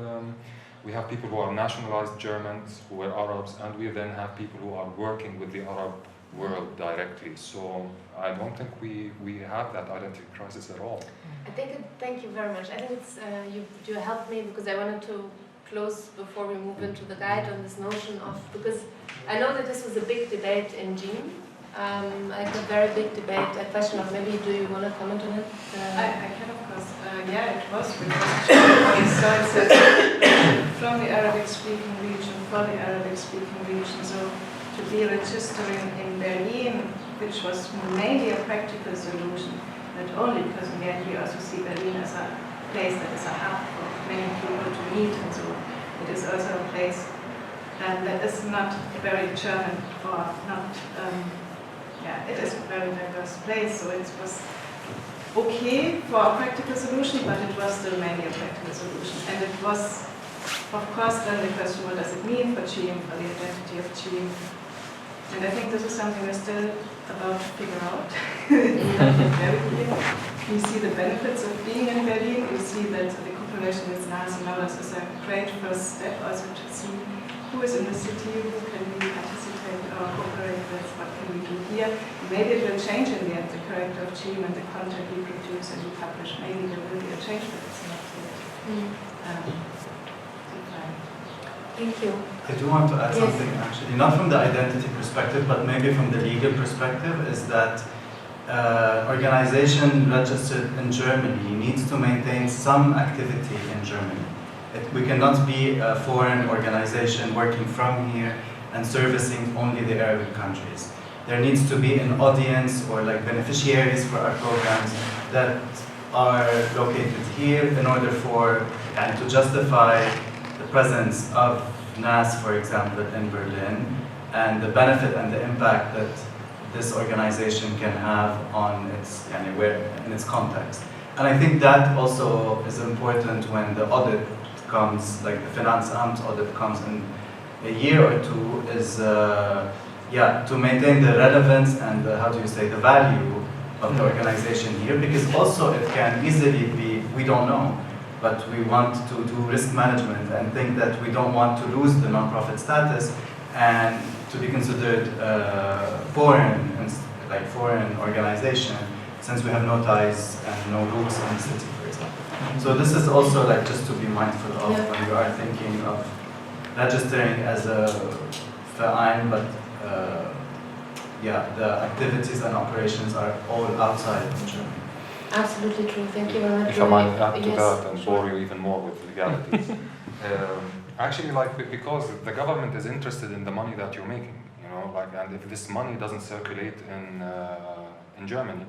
people who are nationalized Germans, who are Arabs, and we then have people who are working with the Arab world directly. So I don't think we have that identity crisis at all. Thank you very much. I think it's you helped me because I wanted to close before we move into the guide on this notion of, because I know that this was a big debate in Jeem, Like a very big debate, a question of maybe do you want to comment on it? I can, of course. Yeah, it was because from the Arabic-speaking region, for the Arabic-speaking region. So to be registering in Berlin, which was mainly a practical solution, not only because in the end we also see Berlin as a place that is a hub for many people to meet, and so it is also a place that is not very German or not. Yeah, it is a very diverse place, so it was okay for a practical solution, but it was still mainly a practical solution. And it was, of course, then the question, what does it mean for Jeem, for the identity of Jeem? And I think this is something we're still about to figure out. Very beginning. We see the benefits of being in Berlin. We see that the cooperation with NAAS and Nawras is a great first step also to see who is in the city, who can we participate or cooperate with, what can we do here. Maybe it will change in the end, the character of Jeem and the content we produce and we publish. Maybe there will be a change, but it's not yet. Thank you. I do want to add something actually, not from the identity perspective, but maybe from the legal perspective, is that organization registered in Germany needs to maintain some activity in Germany. We cannot be a foreign organization working from here and servicing only the Arabic countries. There needs to be an audience or like beneficiaries for our programs that are located here in order for and to justify the presence of NAAS, for example, in Berlin, and the benefit and the impact that this organization can have on its, in its context. And I think that also is important when the audit comes, like the Finanzamt audit comes in a year or two, is to maintain the relevance and the value of the organization here, because also it can easily be, we don't know, but we want to do risk management and think that we don't want to lose the non-profit status and to be considered foreign organization, since we have no ties and no roots in the city, for example. So this is also like just to be mindful of when you are thinking of registering as a Verein, but the activities and operations are all outside of Germany. Absolutely true. Thank you very much. If I might add to that and bore you even more with legalities. Actually, because the government is interested in the money that you're making, and if this money doesn't circulate in Germany,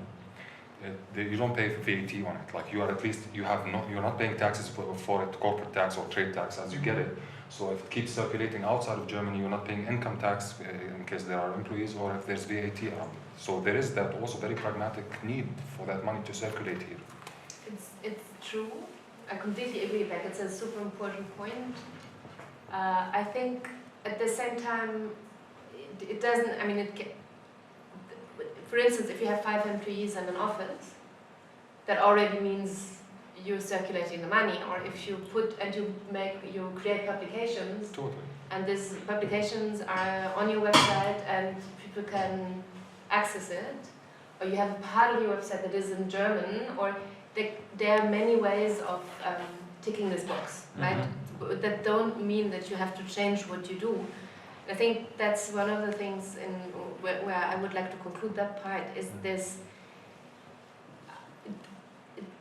you don't pay VAT on it. Like you're not paying taxes for it, corporate tax or trade tax as you get it. So if it keeps circulating outside of Germany, you're not paying income tax in case there are employees or if there's VAT around it. So there is that also very pragmatic need for that money to circulate here. It's true. I completely agree. Like it's a super important point. I think at the same time, it doesn't. I mean, for instance, if you have 5 employees in an office, that already means you're circulating the money. Or if you you create publications, and these publications are on your website and people can access it, or you have a part of your website that is in German, or there are many ways of ticking this box, right? That don't mean that you have to change what you do. I think that's one of the things where I would like to conclude that part, is this,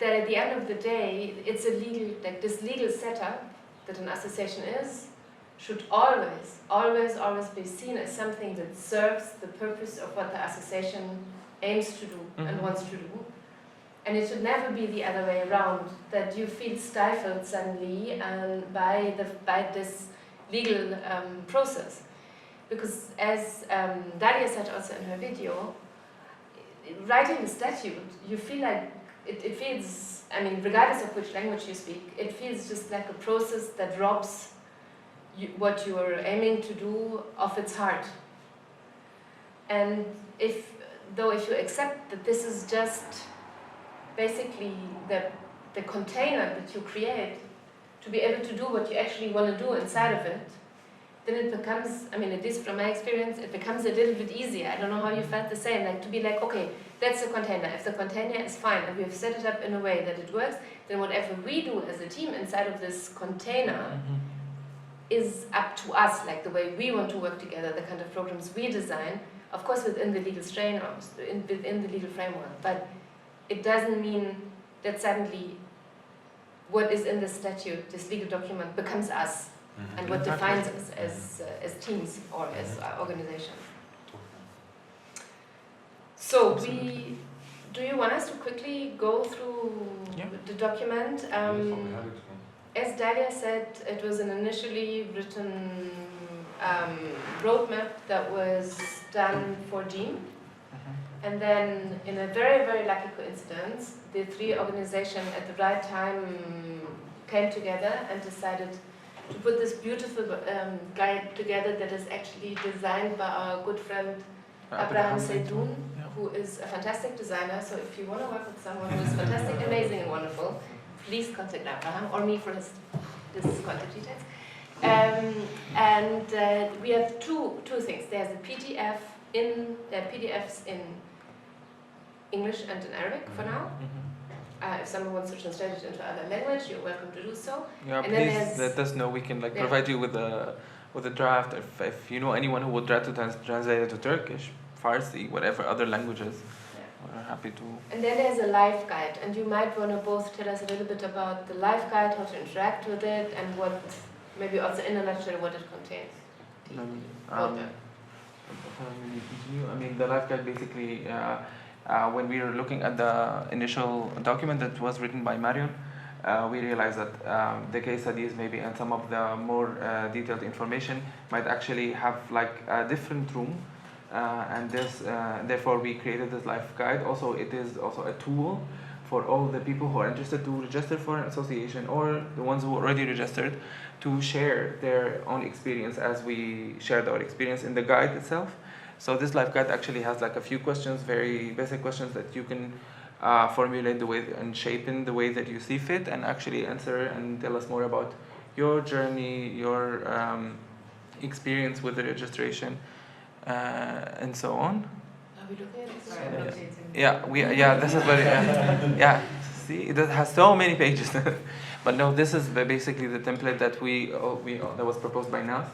that at the end of the day, it's a this legal setup that an association is, should always be seen as something that serves the purpose of what the association aims to do and wants to do. And it should never be the other way around, that you feel stifled suddenly by this legal process. Because as Dalia said also in her video, writing the statute, you feel like it feels, I mean, regardless of which language you speak, it feels just like a process that robs what you are aiming to do of its heart. And if you accept that this is just basically the container that you create to be able to do what you actually want to do inside of it, then it becomes, I mean, at least from my experience, it becomes a little bit easier. I don't know how you felt the same, like to be like, okay, that's the container. If the container is fine and we have set it up in a way that it works, then whatever we do as a team inside of this container is up to us, like the way we want to work together, the kind of programs we design, of course within the legal strain or within the legal framework, but it doesn't mean that suddenly what is in the statute, this legal document, becomes us, and what defines us as teams or as organizations. So do you want us to quickly go through the document? As Dalia said, it was an initially written roadmap that was done for Jeem. And then, in a very, very lucky coincidence, the three organizations at the right time came together and decided to put this beautiful guide together that is actually designed by our good friend Abraham Seydoun, who is a fantastic designer. So if you want to work with someone who is fantastic, amazing, and wonderful, please contact Abraham or me for his contact details. We have two things. There's a PDF PDFs in English and in Arabic for now. If someone wants to translate it into other language, you're welcome to do so. Yeah, and please let us know. We can provide you with a draft. If you know anyone who would try to translate it to Turkish, Farsi, whatever other languages, we're happy to. And then there's a live guide, and you might want to both tell us a little bit about the live guide, how to interact with it, and what, maybe also in a nutshell, what it contains. I mean, the live guide basically, when we were looking at the initial document that was written by Marion, we realized that the case studies maybe and some of the more detailed information might actually have like a different room, and this therefore we created this live guide. Also, it is also a tool for all the people who are interested to register for an association or the ones who already registered to share their own experience as we shared our experience in the guide itself. So this live guide actually has like a few questions, very basic questions that you can formulate the way and shape in the way that you see fit, and actually answer and tell us more about your journey, your experience with the registration, and so on. Are we looking at this? Yeah, this is very, yeah, see, it has so many pages. But no, this is basically the template that that was proposed by NAAS,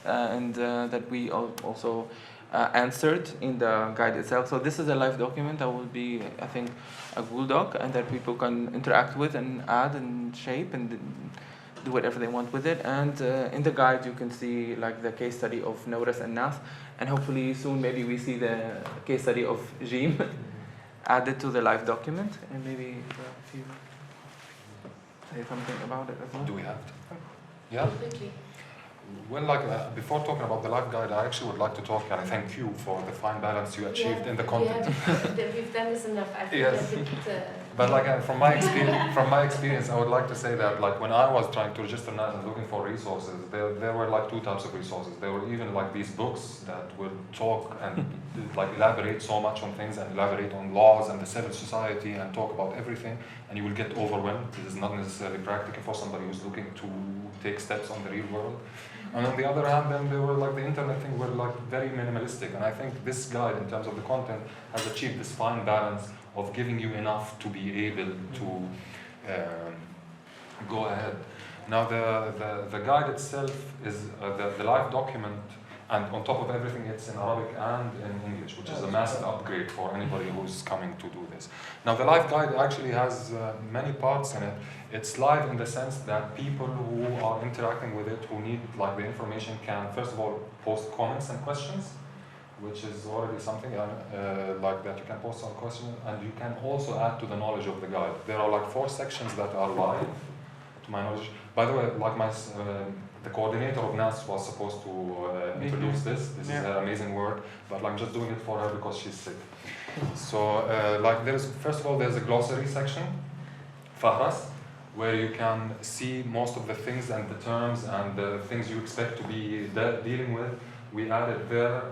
and that we also answered in the guide itself. So this is a live document that will be, I think, a Google Doc, and that people can interact with and add and shape and do whatever they want with it. And in the guide, you can see like the case study of Norris and NAAS, and hopefully soon maybe we see the case study of Jeem added to the live document, and maybe if you say something about it as well. Do we have to? Yeah. Well, like before talking about the live guide, I actually would like to talk and thank you for the fine balance you achieved in the content. We've done this enough. I think yes. But like from my experience, I would like to say that like when I was trying to register NAAS and looking for resources, there were like two types of resources. There were even like these books that would talk and like elaborate so much on things and elaborate on laws and the civil society and talk about everything, and you will get overwhelmed. This is not necessarily practical for somebody who's looking to take steps on the real world. And on the other hand, then there were like the internet thing were like very minimalistic, and I think this guide in terms of the content has achieved this fine balance of giving you enough to be able to go ahead. Now the guide itself is the live document, and on top of everything it's in Arabic and in English, which is a massive upgrade for anybody who's coming to do this. Now the live guide actually has many parts in it. It's live in the sense that people who are interacting with it, who need like the information, can first of all post comments and questions, which is already something like that you can post some questions, and you can also add to the knowledge of the guide. There are like 4 sections that are live, to my knowledge. By the way, like the coordinator of NAAS was supposed to introduce this. This is an amazing word, but I'm just doing it for her because she's sick. So like first of all, there's a glossary section, Fahras, where you can see most of the things and the terms and the things you expect to be dealing with. We added there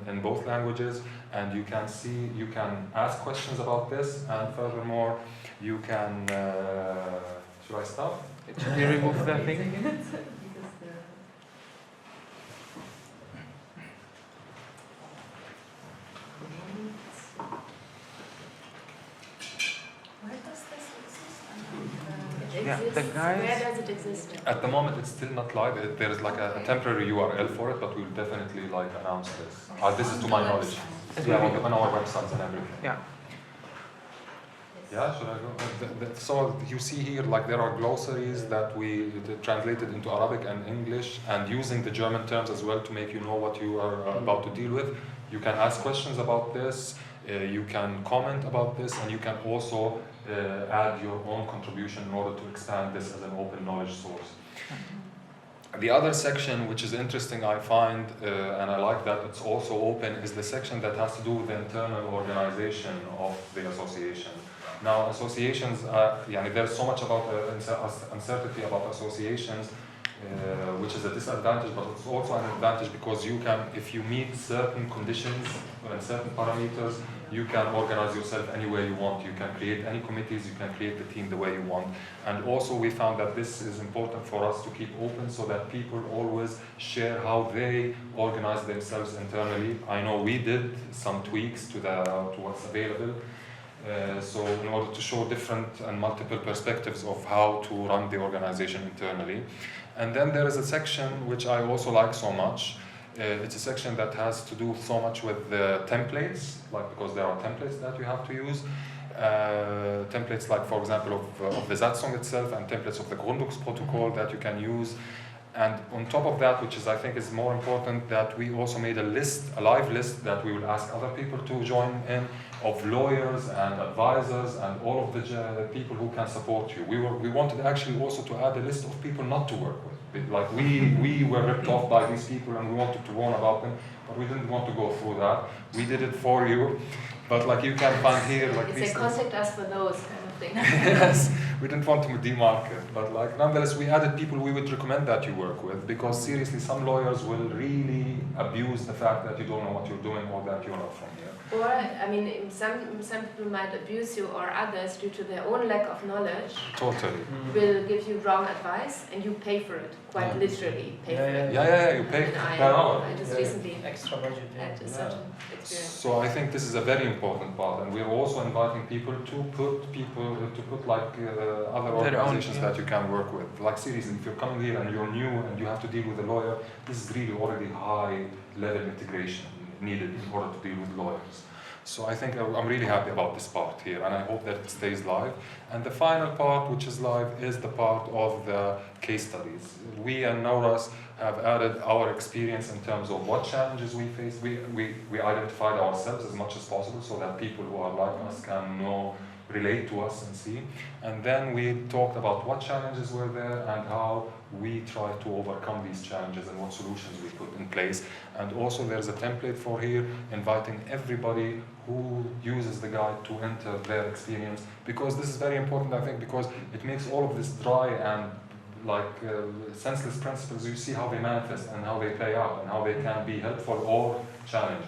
in both languages, and you can see, you can ask questions about this, and furthermore, you can, should I stop? Should we remove that thing? exists? the guys. Where does it exist? At the moment, it's still not live. There is like a temporary URL for it, but we'll definitely like announce this. This is to my knowledge. Yeah, on our websites and everything. Yeah. Yeah, should I go? So you see here, like there are glossaries that we translated into Arabic and English, and using the German terms as well to make you know what you are about to deal with. You can ask questions about this, you can comment about this, and you can also add your own contribution in order to expand this as an open knowledge source. The other section, which is interesting, I find, and I like that it's also open, is the section that has to do with the internal organization of the association. Now, associations, there's so much about uncertainty about associations, which is a disadvantage, but it's also an advantage because you can, if you meet certain conditions and certain parameters, you can organize yourself any way you want. You can create any committees, you can create the team the way you want. And also we found that this is important for us to keep open so that people always share how they organize themselves internally. I know we did some tweaks to what's available. So in order to show different and multiple perspectives of how to run the organization internally. And then there is a section which I also like so much. It's a section that has to do so much with the templates, because there are templates that you have to use. Templates like, for example, of the Satzung itself, and templates of the Gründungsprotokoll that you can use. And on top of that, which is I think is more important, that we also made a live list that we will ask other people to join in, of lawyers and advisors and all of the people who can support you. We wanted actually also to add a list of people not to work with. Like we were ripped off by these people and we wanted to warn about them, but we didn't want to go through that. We did it for you, but like you can find here like it's these. Contact us for those kind of thing. Yes, we didn't want to demark it, but like nonetheless we added people we would recommend that you work with, because seriously some lawyers will really abuse the fact that you don't know what you're doing or that you're not from here. Or, I mean, some people might abuse you, or others, due to their own lack of knowledge. Totally. Will give you wrong advice, and you pay for it. Quite literally, pay for it. Yeah, you pay per hour. I just recently extra budget. had a certain experience. So I think this is a very important part, and we're also inviting people to put like other organizations that you can work with. Like seriously, if you're coming here and you're new and you have to deal with a lawyer, this is really already high level integration needed in order to deal with lawyers. So I think I'm really happy about this part here, and I hope that it stays live. And the final part, which is live, is the part of the case studies. We and NAAS have added our experience in terms of what challenges we face. We identified ourselves as much as possible so that people who are like us can relate to us and see. And then we talked about what challenges were there and how we try to overcome these challenges and what solutions we put in place. And also there's a template for here inviting everybody who uses the guide to enter their experience, because this is very important, I think, because it makes all of this dry and senseless principles, you see how they manifest and how they play out and how they can be helpful or challenging.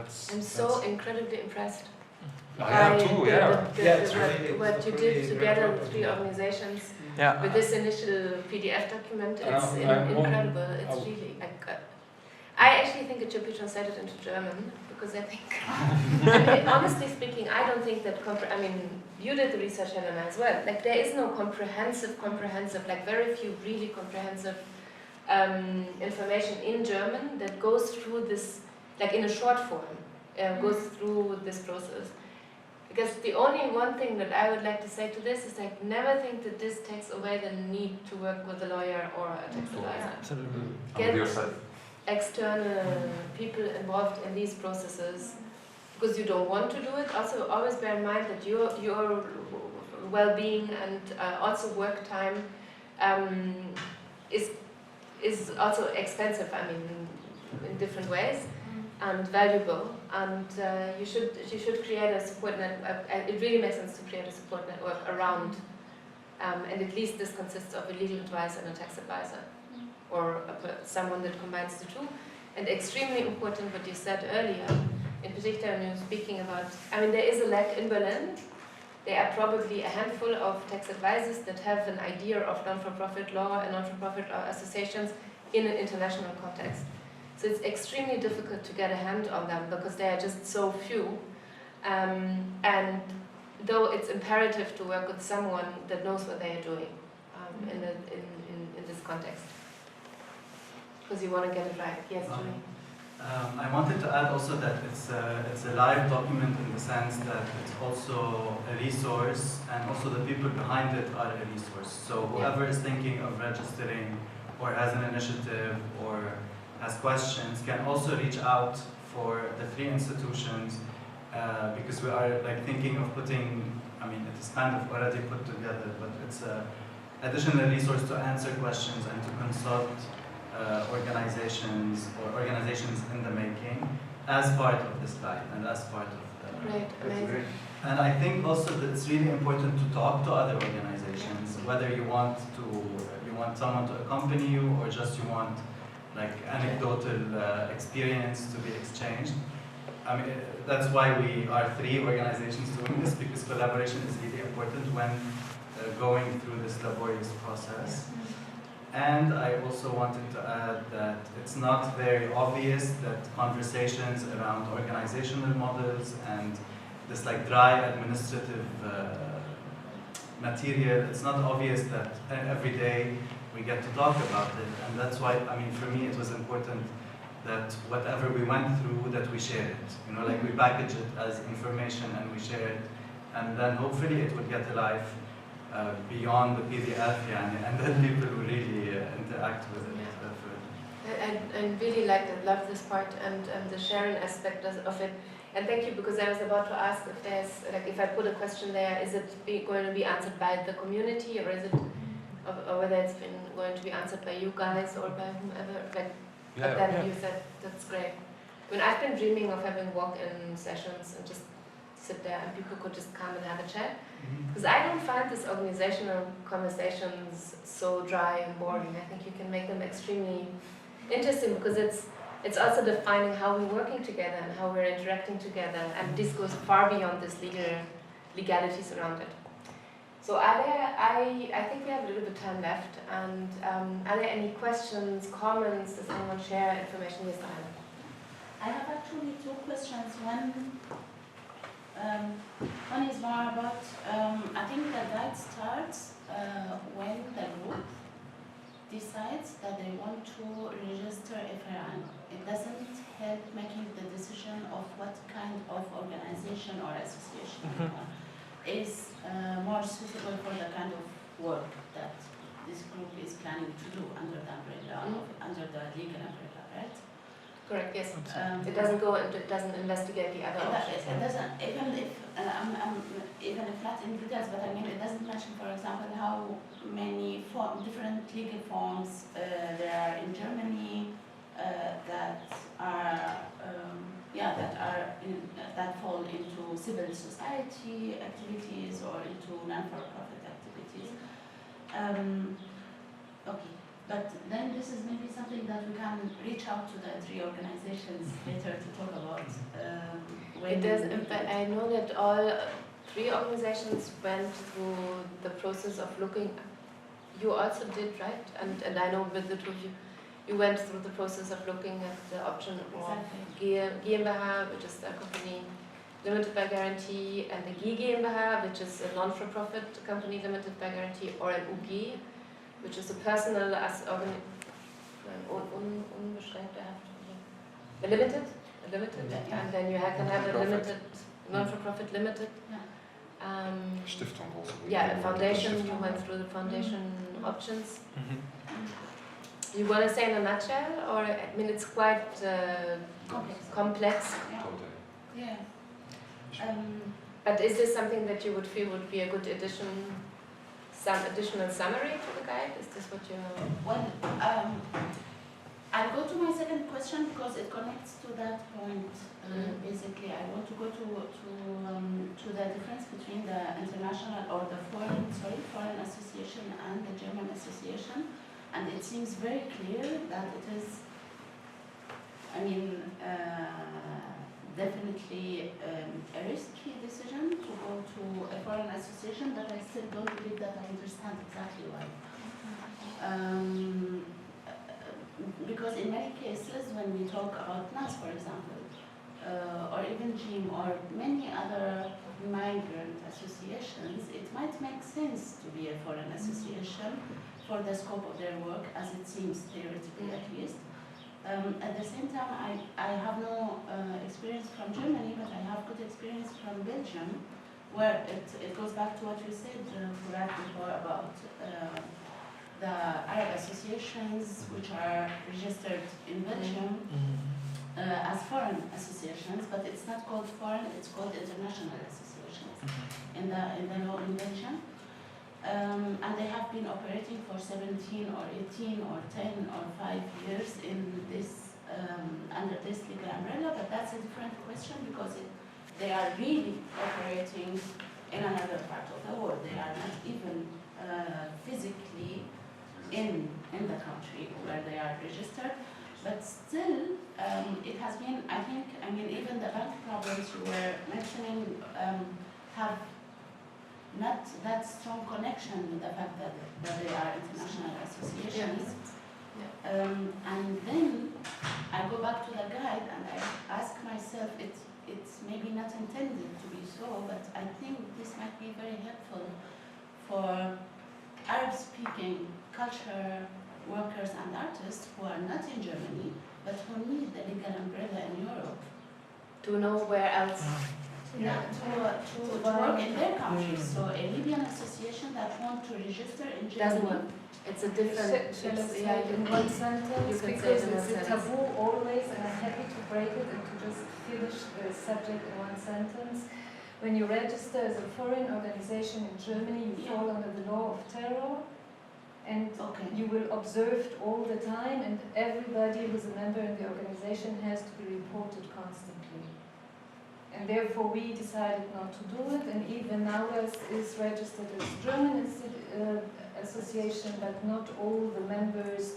So I'm so incredibly impressed. I am too, What you did together, the three organizations, with this initial PDF document, it's incredible. It's really, I actually think it should be translated into German, because I think, honestly speaking, I don't think that, you did the research, Helena, as well. Like, there is no comprehensive, like very few really comprehensive information in German that goes through this, like in a short form, goes through this process. Because the only one thing that I would like to say to this is, like, never think that this takes away the need to work with a lawyer or a tax advisor. Absolutely. Get external people involved in these processes, because you don't want to do it. Also, always bear in mind that your well-being and also work time is also expensive. In different ways. And valuable, and you should create a support network. It really makes sense to create a support network around, and at least this consists of a legal advisor and a tax advisor, or someone that combines the two. And extremely important what you said earlier, in particular when you're speaking about, there is a lack in Berlin. There are probably a handful of tax advisors that have an idea of non-for-profit law and non-for-profit associations in an international context. So it's extremely difficult to get a hand on them because they are just so few. And though it's imperative to work with someone that knows what they are doing in this context. Because you want to get it right. Yes, Julie? I wanted to add also that it's a live document in the sense that it's also a resource, and also the people behind it are a resource. So whoever is thinking of registering or has an initiative or has questions can also reach out for the 3 institutions because we are like thinking of putting, I mean it is kind of already put together, but it's an additional resource to answer questions and to consult organizations in the making as part of this guide and as part of the... Great, amazing. And I think also that it's really important to talk to other organizations, whether you want someone to accompany you or just you want like anecdotal experience to be exchanged. I mean, that's why we are 3 organizations doing this, because collaboration is really important when going through this laborious process. And I also wanted to add that it's not very obvious that conversations around organizational models and this like dry administrative material, it's not obvious that every day we get to talk about it. And that's why, I mean, for me it was important that whatever we went through, that we share it. You know, like we package it as information and we share it. And then hopefully it would get a life beyond the PDF, and then people will really interact with it. I really love this part and the sharing aspect of it. And thank you, because I was about to ask if there's, like, if I put a question there, is it going to be answered by the community, or is it, or whether it's been going to be answered by you guys or by whomever? Like, but then you said that's great. I mean, I've been dreaming of having walk-in sessions and just sit there and people could just come and have a chat. Because I don't find these organizational conversations so dry and boring. I think you can make them extremely interesting, because it's also defining how we're working together and how we're interacting together, and this goes far beyond this legalities around it. So I think we have a little bit of time left, and are there any questions, comments? Does anyone share information? Yes, Diana. I have actually 2 questions. One is more about, I think the guide starts when the group decides that they want to register FRN. It doesn't help making the decision of what kind of organization or association is more suitable for the kind of work that this group is planning to do under the umbrella, under the legal umbrella, right? Correct, yes. It doesn't go and it doesn't investigate the other options. It doesn't, even if not in details, but I mean, it doesn't mention, for example, how many different legal forms there are in Germany that fall into civil society activities or into non-for-profit activities. Okay. But then this is maybe something that we can reach out to the 3 organizations later to talk about. It does. I know that all 3 organizations went through the process of looking. You also did, right? And I know with the 2 of you, you went through the process of looking at the option of GmbH, which is a company limited by guarantee, and the GmbH, which is a non-for-profit company limited by guarantee, or an UG, which is a personal unbeschränkte Haft. A limited, and then you can have a limited, non-for-profit limited. Stiftung also. Yeah, a foundation. You went through the foundation options. You want to say in a nutshell, or I mean, it's quite complex. Yeah. But is this something that you would feel would be a good addition? Some additional summary to the guide? Is this what you know? Well, I'll go to my second question because it connects to that point. Basically, I want to go to the difference between the international or the foreign association and the German association, and it seems very clear that it is, I mean, definitely a risky decision to go to a foreign association, but I still don't believe that I understand exactly why. Because in many cases, when we talk about NAAS, for example, or even Jeem, or many other migrant associations, it might make sense to be a foreign association for the scope of their work, as it seems theoretically at least. At the same time, I have no experience from Germany, but I have good experience from Belgium, where it goes back to what you said, Fouad, before about the Arab associations which are registered in Belgium as foreign associations, but it's not called foreign, it's called international associations in the law in Belgium. And they have been operating for 17 or 18 or 10 or 5 years in this under this legal umbrella, but that's a different question because they are really operating in another part of the world. They are not even physically in the country where they are registered, but still it has been, I mean even the bank problems you were mentioning have not that strong connection with the fact that they are international associations. And then I go back to the guide and I ask myself, it's maybe not intended to be so, but I think this might be very helpful for Arab-speaking culture workers and artists who are not in Germany, but who need the legal umbrella in Europe. To know where else. To work in their countries. So a Libyan association that want to register in Germany. Doesn't work. It's a different. Shall I say it in one sentence? Because it's a taboo always, and I'm happy to break it and to just finish the subject in one sentence. When you register as a foreign organization in Germany, you fall under the law of terror, and you will observed all the time, and everybody who's a member in the organization has to be reported constantly. And therefore we decided not to do it, and even NAAS is registered as German association, but not all the members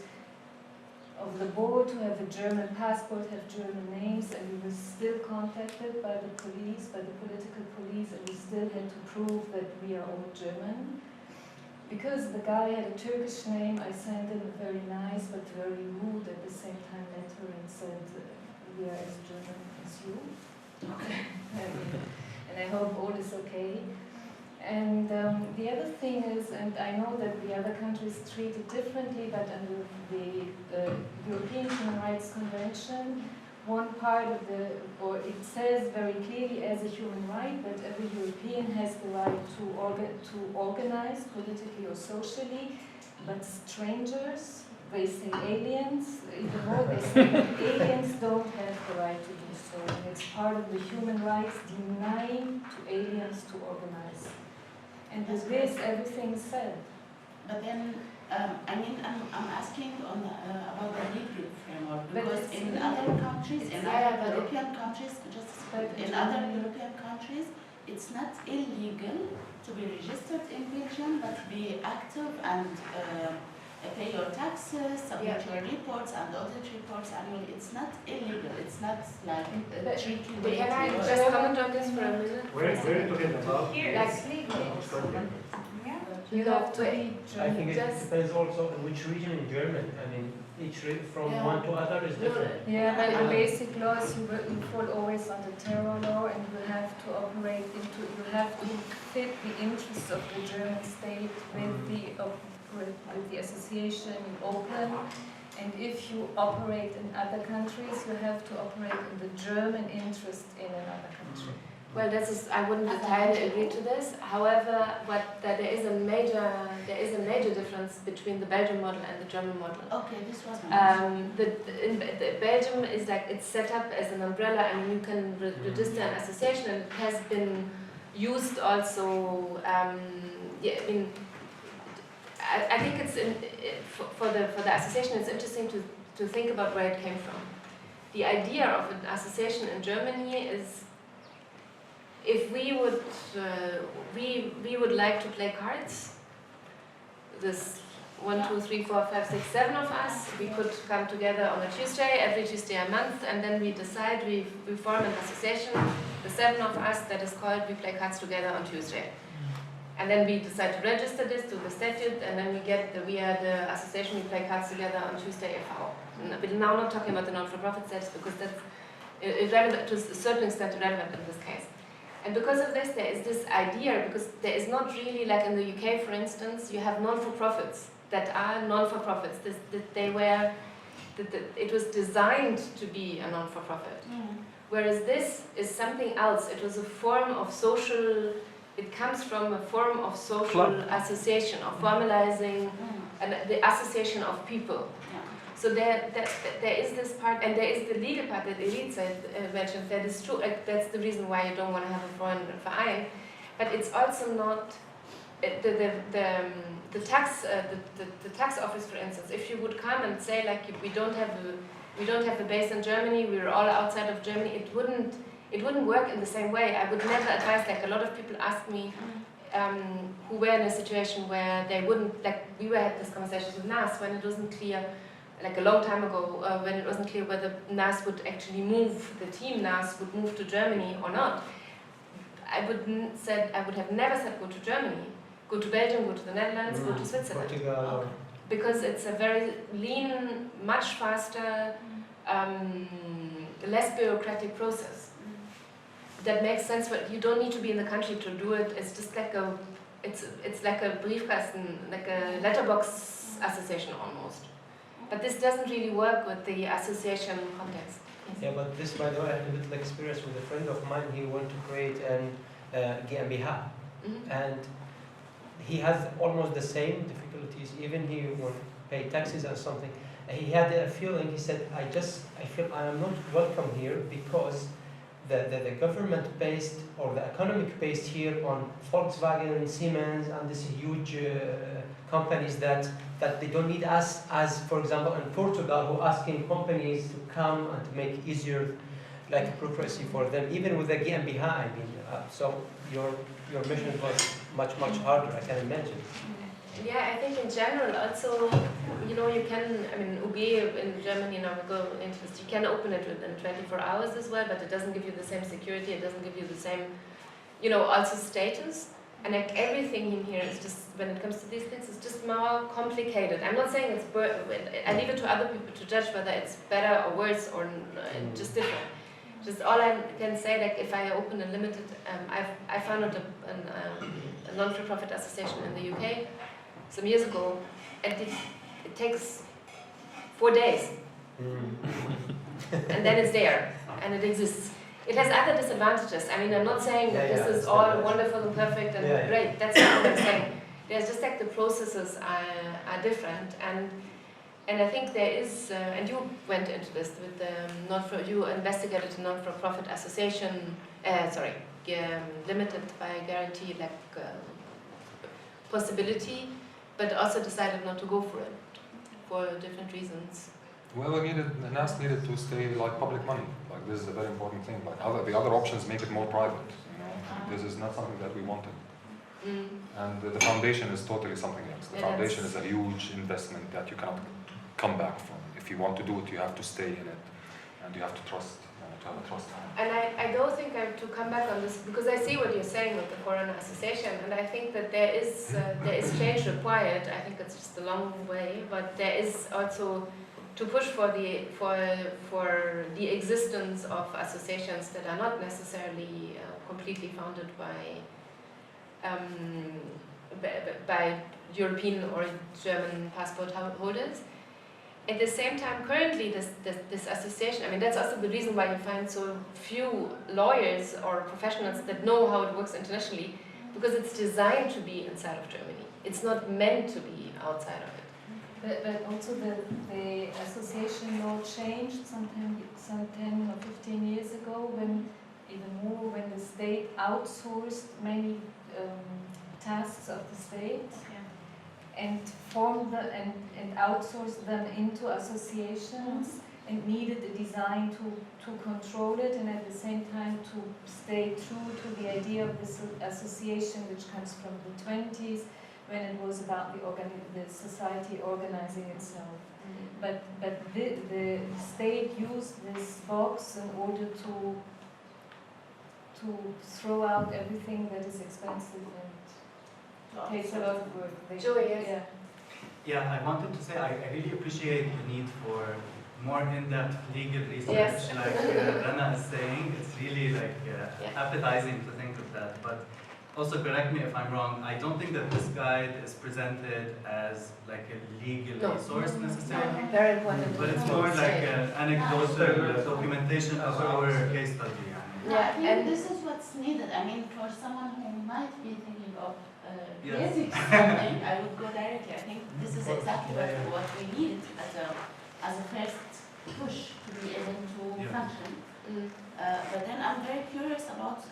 of the board who have a German passport have German names, and we were still contacted by the police, by the political police, and we still had to prove that we are all German. Because the guy had a Turkish name, I sent him a very nice but very rude at the same time letter and said, we are as German as you. Okay. And I hope all is okay. And the other thing is, and I know that the other countries treat it differently, but under the European Human Rights Convention, one part of or it says very clearly as a human right that every European has the right to organize politically or socially, but strangers, they say aliens, even more they say that aliens don't have the right to do so. And it's part of the human rights denying to aliens to organize. And with this, everything is said. But then, I'm asking about the legal framework, because in other countries, in other European countries, it's not illegal to be registered in Belgium, but be active and pay your taxes, submit your reports and audit reports annually. It's not illegal. It's not like tricky way. Can I just comment on this for a minute? Where are you talking about? Here. Like You have to. I think it depends also on which region in German. I mean, each from one to other is different. Yeah, but the basic laws, you fall always under terror law, and you have to operate you have to fit the interests of the German state with the association you open. And if you operate in other countries, you have to operate in the German interest in another country. Well, I wouldn't entirely agree to this. However, there is a major difference between the Belgian model and the German model. Okay, this was the Belgium is like it's set up as an umbrella. I mean, you can register an association, and it has been used also. I think it's for the association. It's interesting to think about where it came from. The idea of an association in Germany is, if we would like to play cards, this 1, 2, 3, 4, 5, 6, 7 of us, we could come together on a Tuesday, every Tuesday a month, and then we decide we form an association, the 7 of us, that is called We Play Cards Together on Tuesday. And then we decide to register this to the statute, and then we are the association We Play Cards Together on Tuesday e.V. We're now not talking about the non-for-profit status, because that's irrelevant, to a certain extent irrelevant in this case. And because of this, there is this idea, because there is not really, like in the UK, for instance, you have non-for-profits that are non-for-profits. It was designed to be a non-for-profit. Whereas this is something else. It was a form of social, it comes from a form of social association, of formalizing the association of people. So there is this part, and there is the legal part that Elite mentioned. That is true. That's the reason why you don't want to have a foreign Verein. But it's also not the tax office, for instance. If you would come and say like we don't have a base in Germany, we're all outside of Germany, it wouldn't work in the same way. I would never advise. Like a lot of people ask me. Who were in a situation where they wouldn't, like we had this conversation with NAAS when it wasn't clear, like a long time ago, when it wasn't clear whether NAAS would actually move, the team NAAS would move to Germany or not. I would have never said go to Germany, go to Belgium, go to the Netherlands, go to Switzerland. Portugal. Because it's a very lean, much faster, less bureaucratic process. That makes sense, but you don't need to be in the country to do it. It's just like it's like a Briefkasten, like a letterbox association almost. But this doesn't really work with the association context. Yeah, but this, by the way, I had a little experience with a friend of mine. He wanted to create an GmbH, and he has almost the same difficulties. Even he will pay taxes and something. He had a feeling. He said, "I feel I am not welcome here because the government-based or the economic-based here on Volkswagen, Siemens, and these huge companies that they don't need us, as for example in Portugal, who asking companies to come and to make easier like bureaucracy for them, even with the GmbH. I mean, so your mission was much harder, I can imagine. Yeah, I think in general also, you know, you can, I mean, UG in Germany, now we go into this, you can open it within 24 hours as well, but it doesn't give you the same security, it doesn't give you the same, you know, also status. And like everything in here is just, when it comes to these things, it's just more complicated. I'm not saying it's, I leave it to other people to judge whether it's better or worse or just different. Just all I can say, like if I open a limited, I founded a non-for-profit association in the UK some years ago, and it takes 4 days. And then it's there, and it exists. It has other disadvantages. I mean, I'm not saying that this is all wonderful and perfect and great. That's not what I'm saying. There's just like the processes are different, and I think there is, and you went into this with the you investigated a non-for-profit association, limited by guarantee possibility, but also decided not to go for it for different reasons. Well, NAAS needed to stay like public money. Like this is a very important thing. Like the other options make it more private. You know, this is not something that we wanted. And the foundation is totally something else. The foundation is a huge investment that you cannot come back from. If you want to do it, you have to stay in it, and you have to trust. To have a trust. And I don't think I have to come back on this because I see what you're saying with the Foreign Association, and I think that there is change required. I think it's just a long way, but there is also to push for the existence of associations that are not necessarily completely founded by European or German passport holders. At the same time, currently this association, I mean, that's also the reason why you find so few lawyers or professionals that know how it works internationally, because it's designed to be inside of Germany. It's not meant to be outside of it. But also the association law changed some 10 or 15 years ago, when the state outsourced many tasks of the state. And formed and outsourced them into associations, and needed a design to control it, and at the same time to stay true to the idea of this association, which comes from the 20s, when it was about the society organizing itself. But the state used this box in order to throw out everything that is expensive and takes a lot of work. Joey, yes. Yeah, I wanted to say I really appreciate the need for more in-depth legal research, Yes. like Rana is saying. It's really like appetizing to think of that. But also correct me if I'm wrong, I don't think that this guide is presented as like a legal resource necessarily. Very important. But it's more like an anecdotal documentation of our case study. I think this is what's needed. I mean, for someone who might be thinking of creating something, I would go directly. I think this is exactly what we need as a first push to be able to function. But then I'm very curious about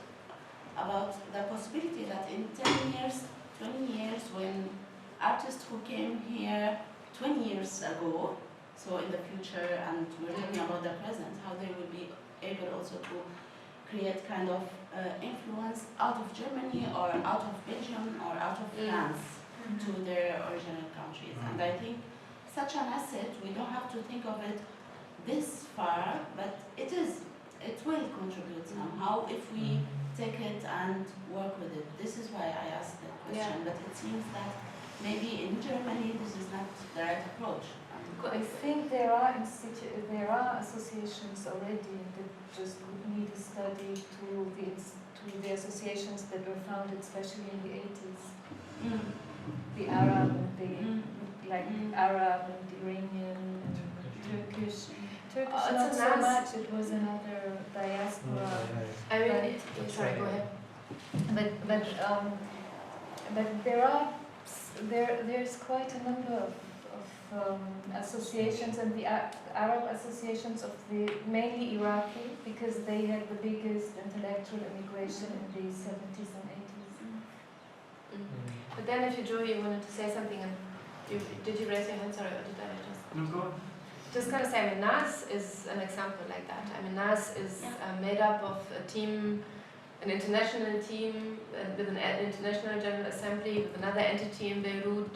the possibility that in 10 years, 20 years, when artists who came here 20 years ago, so in the future, and we're talking about the present, how they will be able also to create kind of influence out of Germany or out of Belgium or out of France to their original countries. And I think such an asset, we don't have to think of it this far, but it will contribute somehow if we take it and work with it. This is why I asked that question, but it seems that maybe in Germany this is not the right approach. I think there are associations already that just need a study to the associations that were founded, especially in the 80s. The Arab and Arab and Iranian and Turkish. Not so much. It was another diaspora. I really, sorry, go ahead. But there's quite a number of associations, and the Arab associations of the mainly Iraqi, because they had the biggest intellectual immigration in the 70s and 80s. But then if you wanted to say something, and did you raise your hand? Sorry, or did I just? No, go on. Just gonna say, I mean, NAAS is an example like that. I mean, NAAS is made up of a team, an international team with an international General Assembly, with another entity in Beirut.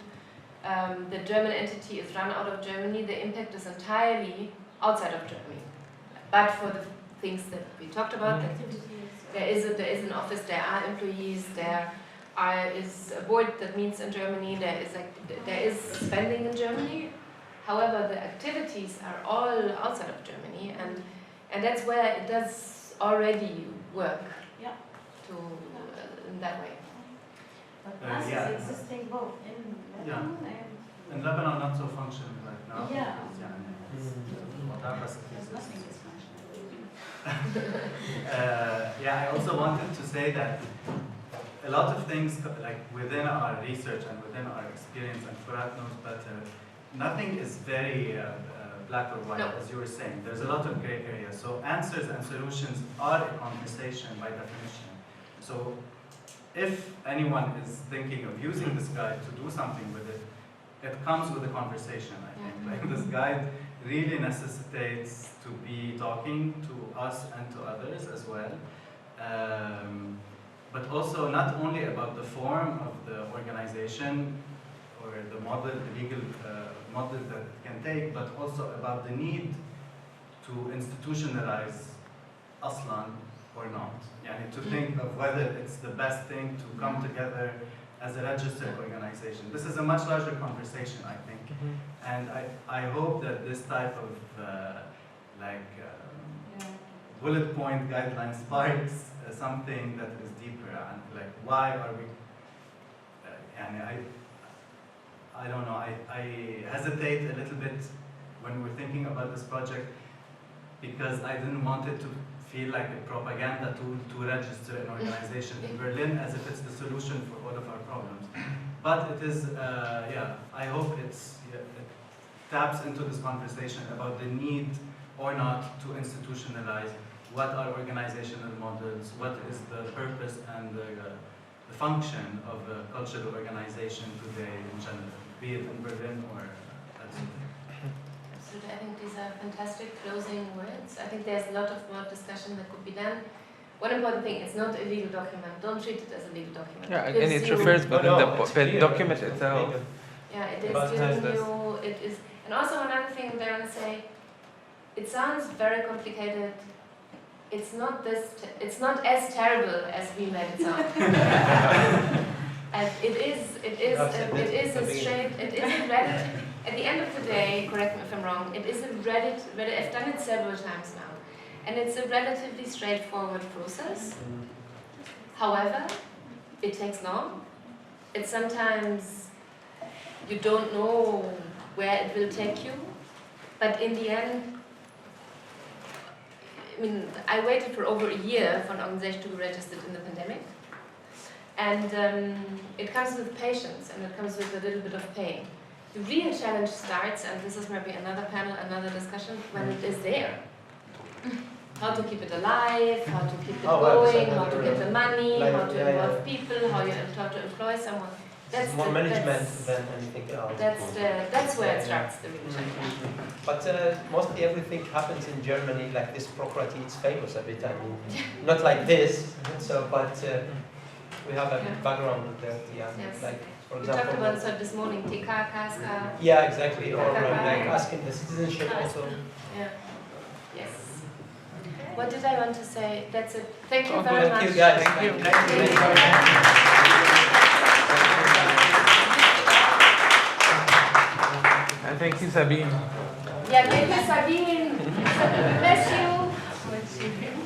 The German entity is run out of Germany. The impact is entirely outside of Germany. But for the things that we talked about, there is an office, there are employees, there is a board that meets in Germany, there is spending in Germany. However, the activities are all outside of Germany, and that's where it does already work in that way. But NAAS is existing both in Lebanon and... In Lebanon, not so functional right now. Yeah. There's nothing is functional. I also wanted to say that a lot of things, like within our research and within our experience, and Furat knows better, nothing is very black or white, as you were saying. There's a lot of gray areas. So answers and solutions are a conversation by definition. So if anyone is thinking of using this guide to do something with it, it comes with a conversation, I think. Like this guide really necessitates to be talking to us and to others as well. But also not only about the form of the organization or the model, the legal model that it can take, but also about the need to institutionalize aslan or not. To think of whether it's the best thing to come together as a registered organization. This is a much larger conversation, I think. And I hope that this type of bullet point guideline sparks something that is deeper, and like why are we, I don't know, I hesitate a little bit when we're thinking about this project, because I didn't want it to feel like a propaganda tool to register an organization in Berlin as if it's the solution for all of our problems. But it is, I hope it taps into this conversation about the need or not to institutionalize what are organizational models, what is the purpose and the function of a cultural organization today in general, be it in Berlin or elsewhere. Absolutely, I think these are fantastic closing words. I think there's a lot of more discussion that could be done. One important thing, it's not a legal document. Don't treat it as a legal document. Yeah, and it refers within the document itself. Yeah, it is giving you, it is, and also another thing I want to say, it sounds very complicated. It's not as terrible as we made it sound. And it is a relative, at the end of the day, correct me if I'm wrong, it is a relative, I've done it several times now, and it's a relatively straightforward process. However, it takes long. It's sometimes, you don't know where it will take you, but in the end, I mean, I waited for over a year for an organization to be registered in the pandemic. And it comes with patience, and it comes with a little bit of pain. The real challenge starts, and this is maybe another panel, another discussion, when it is there. How to keep it alive, how to keep it going, how to get the money, how to involve people, how to employ someone. That's more management than anything else. That's where it starts, the real challenge. But mostly everything happens in Germany, like this bureaucracy, it's famous a bit, I mean, not like this, so, but we have a background with that, yeah. Yes. Like, for We example, talked about it this morning, TK, KSK. yeah, exactly, or like asking the citizenship also. Yeah. Yes. What did I want to say? That's it. Thank you very much. Thank you, guys. Thank you. Thank you. And thank you, Sabine. Yeah, thank you, Sabine. Bless you.